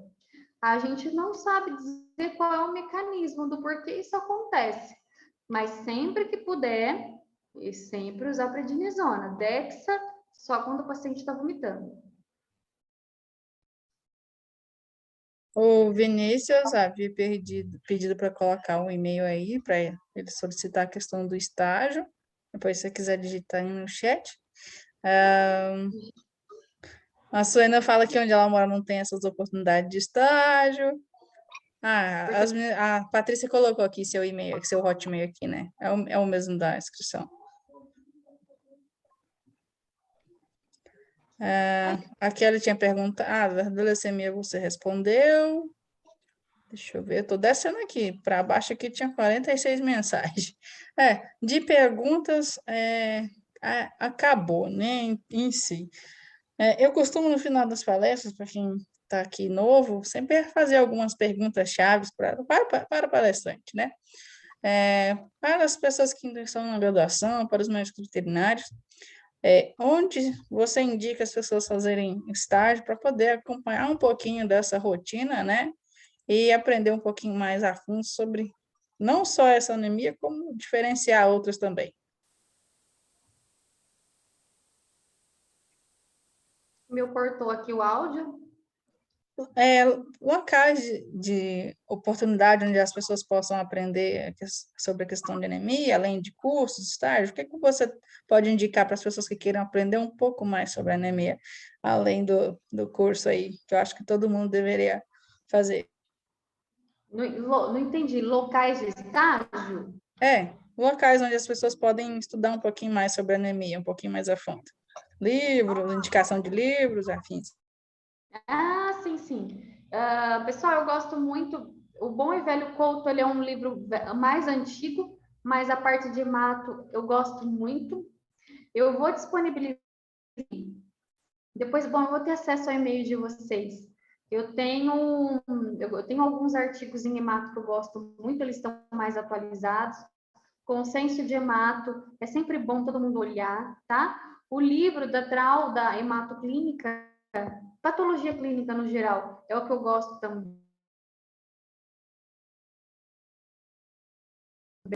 A gente não sabe dizer qual é o mecanismo do porquê isso acontece, mas sempre que puder, e sempre usar prednisona. Dexa só quando o paciente está vomitando. O Vinícius havia pedido para colocar um e-mail aí, para ele solicitar a questão do estágio. Depois, se você quiser digitar aí no chat. A Suena fala que onde ela mora não tem essas oportunidades de estágio. A Patrícia colocou aqui seu e-mail, seu hotmail aqui, né? É o mesmo da inscrição. A Kelly tinha perguntado, da leucemia você respondeu. Deixa eu ver, eu tô descendo aqui, para baixo aqui tinha 46 mensagens. De perguntas, acabou, né, em si. Eu costumo, no final das palestras, para quem está aqui novo, sempre fazer algumas perguntas chaves para o palestrante, né? Para as pessoas que ainda estão na graduação, para os médicos veterinários, onde você indica as pessoas fazerem estágio para poder acompanhar um pouquinho dessa rotina, né? E aprender um pouquinho mais a fundo sobre não só essa anemia, como diferenciar outras também. Meu cortou aqui o áudio. Locais de oportunidade onde as pessoas possam aprender sobre a questão de anemia, além de cursos, estágios, o que você pode indicar para as pessoas que queiram aprender um pouco mais sobre a anemia, além do curso aí, que eu acho que todo mundo deveria fazer? Não entendi. Locais de estágio? Locais onde as pessoas podem estudar um pouquinho mais sobre anemia, um pouquinho mais a fundo. Livros, indicação de livros, afins. Sim, sim. Pessoal, eu gosto muito. O Bom e Velho Couto, ele é um livro mais antigo, mas a parte de hemato eu gosto muito. Eu vou disponibilizar. Depois, bom, eu vou ter acesso ao e-mail de vocês. Eu tenho alguns artigos em hemato que eu gosto muito, eles estão mais atualizados. Consenso de hemato, é sempre bom todo mundo olhar, tá? O livro da Trau, da hematoclínica, patologia clínica no geral, é o que eu gosto também.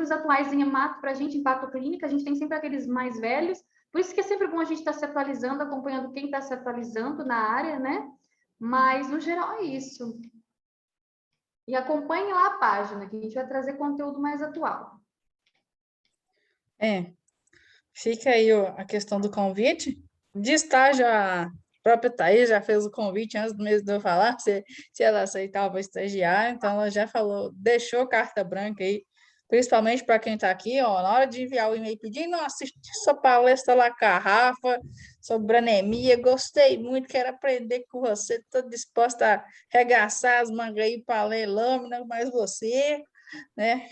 Os atuais em hemato, para a gente, em patoclínica, a gente tem sempre aqueles mais velhos, por isso que é sempre bom a gente estar se atualizando, acompanhando quem está se atualizando na área, né? Mas, no geral, é isso. E acompanhe lá a página, que a gente vai trazer conteúdo mais atual. Fica aí a questão do convite. De estágio, a própria Thaís já fez o convite antes mesmo de eu falar, se ela aceitava estagiar, então ela já falou, deixou carta branca aí, principalmente para quem está aqui, ó, na hora de enviar o e-mail pedindo, assisti sua palestra lá com a Rafa sobre anemia, gostei muito, quero aprender com você, estou disposta a arregaçar as mangas aí para ler lâmina, mas você, né?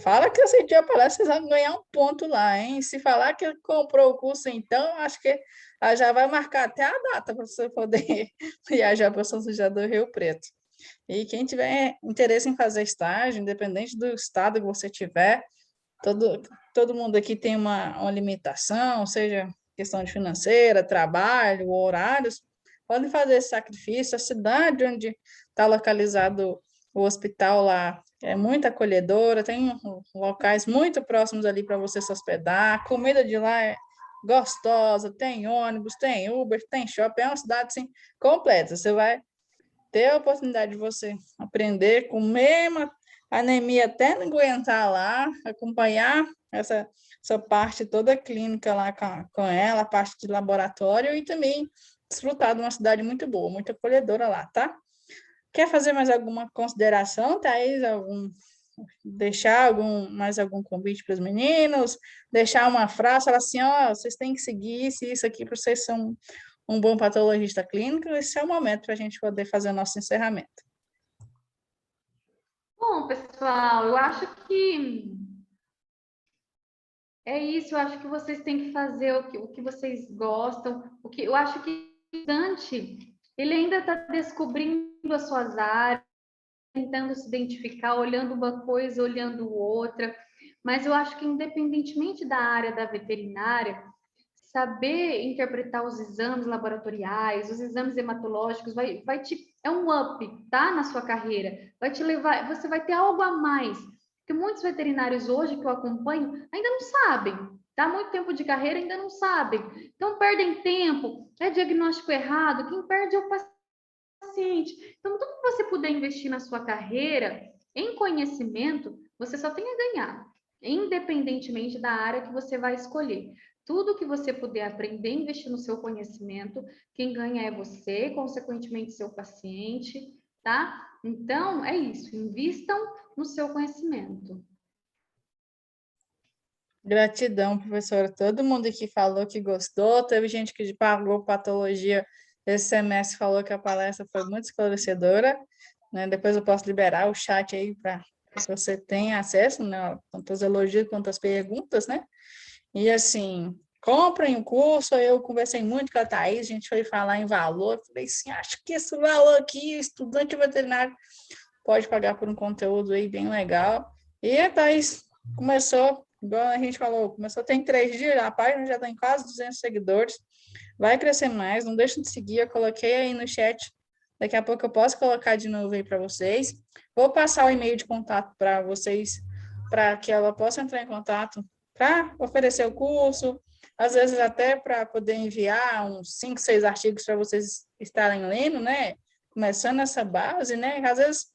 Fala que esse dia palestra, vocês vão ganhar um ponto lá, hein? Se falar que comprou o curso, então, acho que ela já vai marcar até a data para você poder viajar para São José do Rio Preto. E quem tiver interesse em fazer estágio, independente do estado que você tiver, todo mundo aqui tem uma limitação, seja questão de financeira, trabalho, horários, podem fazer esse sacrifício. A cidade onde está localizado o hospital lá é muito acolhedora, tem locais muito próximos ali para você se hospedar, a comida de lá é gostosa, tem ônibus, tem Uber, tem shopping, é uma cidade assim, completa. Você vai ter a oportunidade de você aprender com mesma anemia até não aguentar lá, acompanhar essa parte toda clínica lá com ela, a parte de laboratório e também desfrutar de uma cidade muito boa, muito acolhedora lá, tá? Quer fazer mais alguma consideração, Thaís? Deixar mais algum convite para os meninos? Deixar uma frase, falar assim, ó, vocês têm que seguir isso aqui para vocês são um bom patologista clínico, esse é o momento para a gente poder fazer o nosso encerramento. Bom, pessoal, eu acho que é isso. Eu acho que vocês têm que fazer o que vocês gostam. Eu acho que o estudante, ele ainda está descobrindo as suas áreas, tentando se identificar, olhando uma coisa, olhando outra. Mas eu acho que, independentemente da área da veterinária, saber interpretar os exames laboratoriais, os exames hematológicos, é um up, tá? Na sua carreira. Vai te levar, você vai ter algo a mais. Porque muitos veterinários hoje que eu acompanho ainda não sabem. Tá? Muito tempo de carreira ainda não sabem. Então, perdem tempo, é diagnóstico errado. Quem perde é o paciente. Então, tudo que você puder investir na sua carreira, em conhecimento, você só tem a ganhar, independentemente da área que você vai escolher. Tudo que você puder aprender, investir no seu conhecimento, quem ganha é você, consequentemente seu paciente, tá? Então, é isso, invistam no seu conhecimento. Gratidão, professora. Todo mundo aqui falou que gostou. Teve gente que pagou patologia esse semestre, falou que a palestra foi muito esclarecedora. Né? Depois eu posso liberar o chat aí para que você tenha acesso, né? Tanto os elogios quanto as perguntas, né? E assim, comprem o curso. Eu conversei muito com a Thaís, a gente foi falar em valor. Falei assim, acho que esse valor aqui, estudante veterinário, pode pagar por um conteúdo aí bem legal. E a Thaís começou, igual a gente falou, tem 3 dias, a página já tem quase 200 seguidores, vai crescer mais, não deixa de seguir, eu coloquei aí no chat, daqui a pouco eu posso colocar de novo aí para vocês. Vou passar o e-mail de contato para vocês, para que ela possa entrar em contato para oferecer o curso, às vezes até para poder enviar uns 5, 6 artigos para vocês estarem lendo, né? Começando essa base, né? Às vezes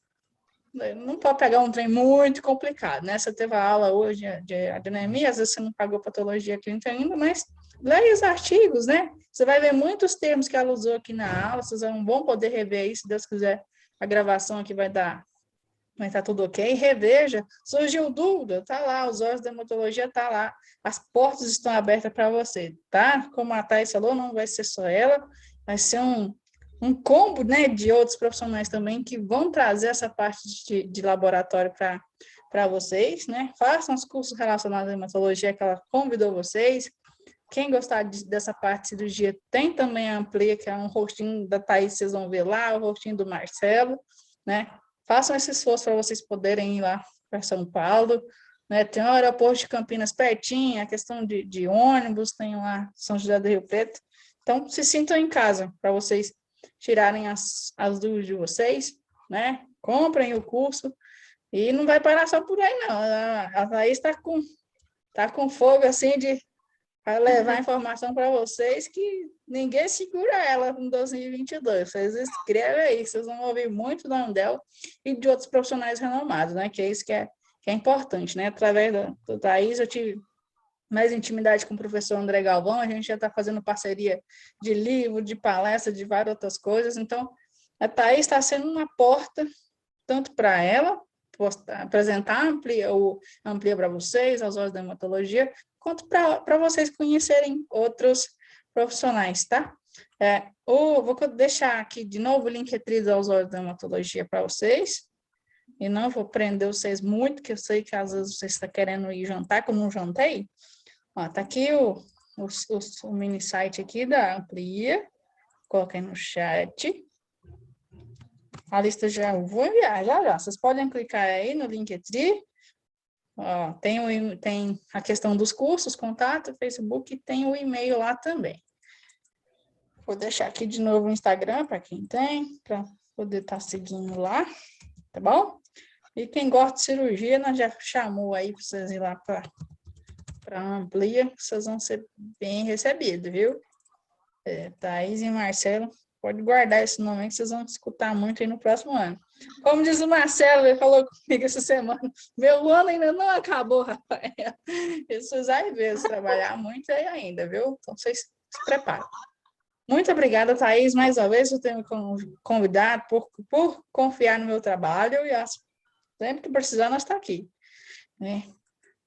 não pode pegar um trem muito complicado, né? Você teve a aula hoje de anemia, às vezes você não pagou patologia clínica ainda, mas leia os artigos, né? Você vai ver muitos termos que ela usou aqui na aula, vocês vão poder rever aí, se Deus quiser, a gravação aqui vai estar tudo ok, reveja, surgiu dúvida, tá lá, os olhos da hematologia tá lá, as portas estão abertas para você, tá? Como a Thais falou, não vai ser só ela, vai ser um combo, né, de outros profissionais também que vão trazer essa parte de laboratório para para vocês, né? Façam os cursos relacionados à hematologia que ela convidou vocês. Quem gostar dessa parte de cirurgia, tem também a Amplia, que é um rostinho da Thaís, vocês vão ver lá, o rostinho do Marcelo, né? Façam esse esforço para vocês poderem ir lá para São Paulo, né? Tem o aeroporto de Campinas pertinho, a questão de ônibus, tem lá São José do Rio Preto. Então, se sintam em casa para vocês tirarem as dúvidas de vocês, né? Comprem o curso e não vai parar só por aí, não. A Thaís está com fogo, assim, para levar informação para vocês que ninguém segura ela em 2022. Vocês escrevem aí, vocês vão ouvir muito da Andel e de outros profissionais renomados, né? Que é isso que é importante, né? Através do Thaís, eu tive mais intimidade com o professor André Galvão, a gente já está fazendo parceria de livro, de palestra, de várias outras coisas. Então, a Thaís está sendo uma porta, tanto para ela, apresentar amplia para vocês, as horas da hematologia, quanto para vocês conhecerem outros profissionais, tá? Vou deixar aqui de novo o Linktree das horas da hematologia para vocês, e não vou prender vocês muito, que eu sei que às vezes vocês estão querendo ir jantar, que eu não jantei. Ó, tá aqui o mini site aqui da Amplia, coloquei no chat. A lista já vou enviar, já. Vocês podem clicar aí no Linktree. Ó, tem a questão dos cursos, contato, Facebook, e tem o e-mail lá também. Vou deixar aqui de novo o Instagram para quem tem, para poder estar seguindo lá, tá bom? E quem gosta de cirurgia, nós já chamou aí para vocês ir lá para Amplia, vocês vão ser bem recebidos, viu? Thaís e Marcelo, pode guardar esse nome aí que vocês vão escutar muito aí no próximo ano. Como diz o Marcelo, ele falou comigo essa semana, meu ano ainda não acabou, Rafael. Vocês vão ver, trabalhar muito aí ainda, viu? Então, vocês se preparem. Muito obrigada, Thaís, mais uma vez por ter me convidado, por confiar no meu trabalho, e sempre que precisar, nós estamos aqui. Né?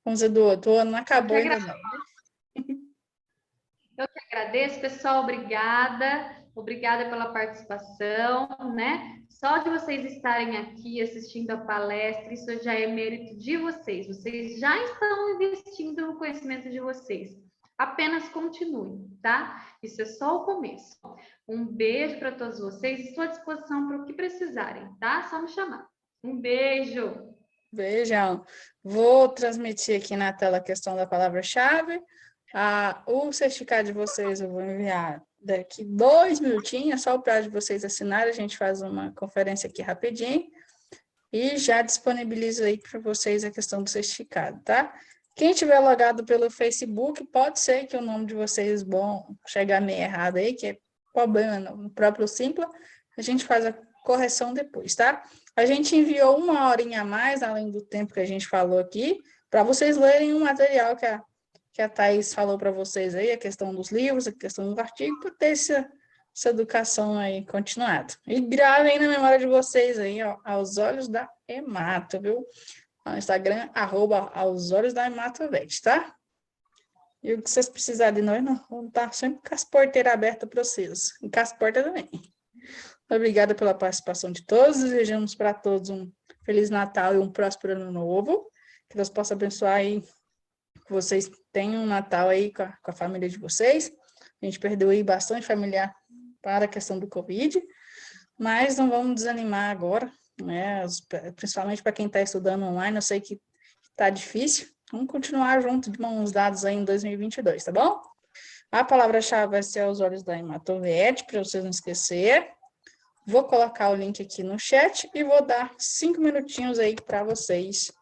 Vamos dizer, do ano não acabou ainda não. Eu que agradeço, pessoal, obrigada pela participação, né? Só de vocês estarem aqui assistindo a palestra, isso já é mérito de vocês já estão investindo no conhecimento de vocês. Apenas continuem, tá? Isso é só o começo. Um beijo para todos vocês, estou à disposição para o que precisarem, tá? Só me chamar. Um beijo! Beijão. Vou transmitir aqui na tela a questão da palavra-chave. O certificado de vocês eu vou enviar daqui 2 minutinhos, só o prazo de vocês assinarem, a gente faz uma conferência aqui rapidinho e já disponibilizo aí para vocês a questão do certificado, tá? Quem tiver logado pelo Facebook, pode ser que o nome de vocês vão chegar meio errado aí, que é problema no próprio Simpla, a gente faz a correção depois, tá? A gente enviou 1 horinha a mais, além do tempo que a gente falou aqui, para vocês lerem o material que a Thaís falou para vocês aí, a questão dos livros, a questão do artigo, para ter essa educação aí continuada. E gravem na memória de vocês aí, ó, aos olhos da Hemato, viu? No Instagram, @aosolhosdaHematovet, tá? E o que vocês precisarem de nós, vamos estar sempre com as porteiras abertas para vocês. E com as portas também. Obrigada pela participação de todos. Desejamos para todos um Feliz Natal e um próspero Ano Novo. Que Deus possa abençoar aí, que vocês tenham um Natal aí com a família de vocês. A gente perdeu aí bastante familiar para a questão do Covid, mas não vamos desanimar agora, né? Principalmente para quem está estudando online, eu sei que está difícil. Vamos continuar junto de mãos dadas aí em 2022, tá bom? A palavra-chave vai ser aos olhos da Hematovet, para vocês não esquecerem. Vou colocar o link aqui no chat e vou dar 5 minutinhos aí para vocês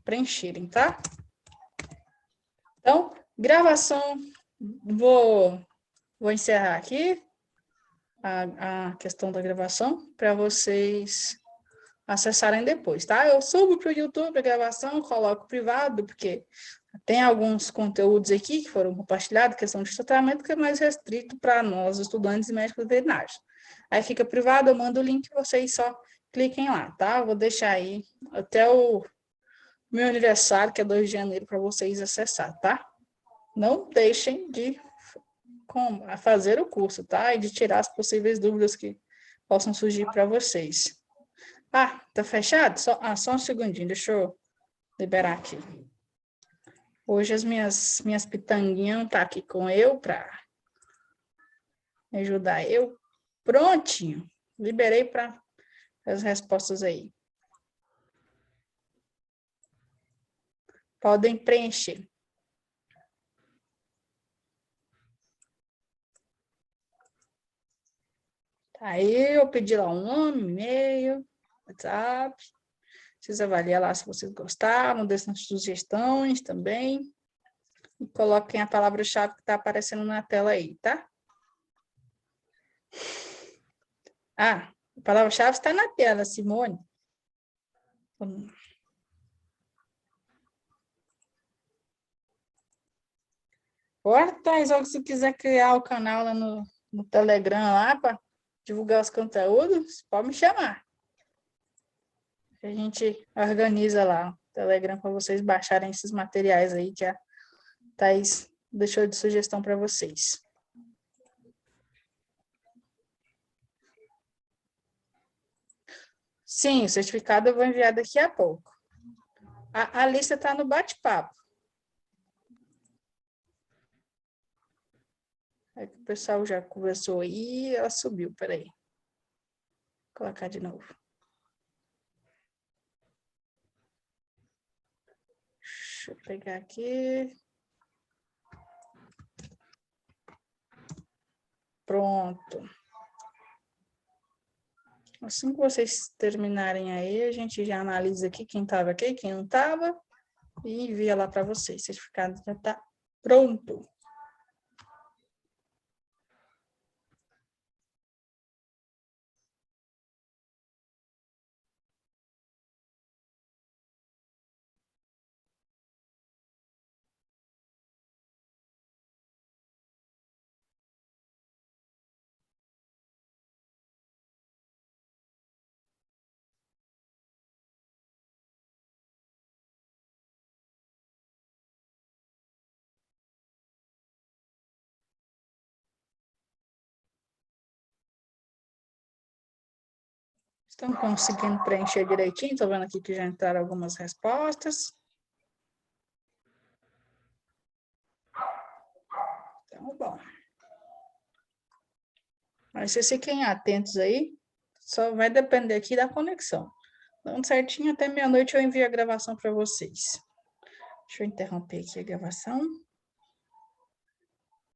preencherem, tá? Então, gravação, vou encerrar aqui a questão da gravação para vocês acessarem depois, tá? Eu subo para o YouTube a gravação, coloco privado, porque tem alguns conteúdos aqui que foram compartilhados, questão de tratamento, que é mais restrito para nós, estudantes e médicos veterinários. Aí fica privado, eu mando o link, vocês só cliquem lá, tá? Eu vou deixar aí até o meu aniversário, que é 2 de janeiro, para vocês acessar, tá? Não deixem de fazer o curso, tá? E de tirar as possíveis dúvidas que possam surgir para vocês. Ah, tá fechado? Só um segundinho, deixa eu liberar aqui. Hoje as minhas pitanguinhas não tá aqui com eu para me ajudar. Eu, prontinho, liberei para as respostas aí. Podem preencher. Aí eu pedi lá um nome, e-mail, WhatsApp. Vocês avaliam lá se vocês gostaram, deixem sugestões também. E coloquem a palavra-chave que está aparecendo na tela aí, tá? Ah, a palavra-chave está na tela, Simone. Agora, Thais, ou se quiser criar o canal lá no Telegram lá para divulgar os conteúdos, pode me chamar. A gente organiza lá o Telegram para vocês baixarem esses materiais aí que a Thais deixou de sugestão para vocês. Sim, o certificado eu vou enviar daqui a pouco. A lista está no bate-papo. É que o pessoal já conversou aí e ela subiu, peraí. Vou colocar de novo. Deixa eu pegar aqui. Pronto. Assim que vocês terminarem aí, a gente já analisa aqui quem estava aqui, quem não estava, e envia lá para vocês. O certificado já está pronto. Estão conseguindo preencher direitinho? Estou vendo aqui que já entraram algumas respostas. Então, bom. Mas vocês fiquem atentos aí. Só vai depender aqui da conexão. Dando certinho, até meia-noite eu envio a gravação para vocês. Deixa eu interromper aqui a gravação.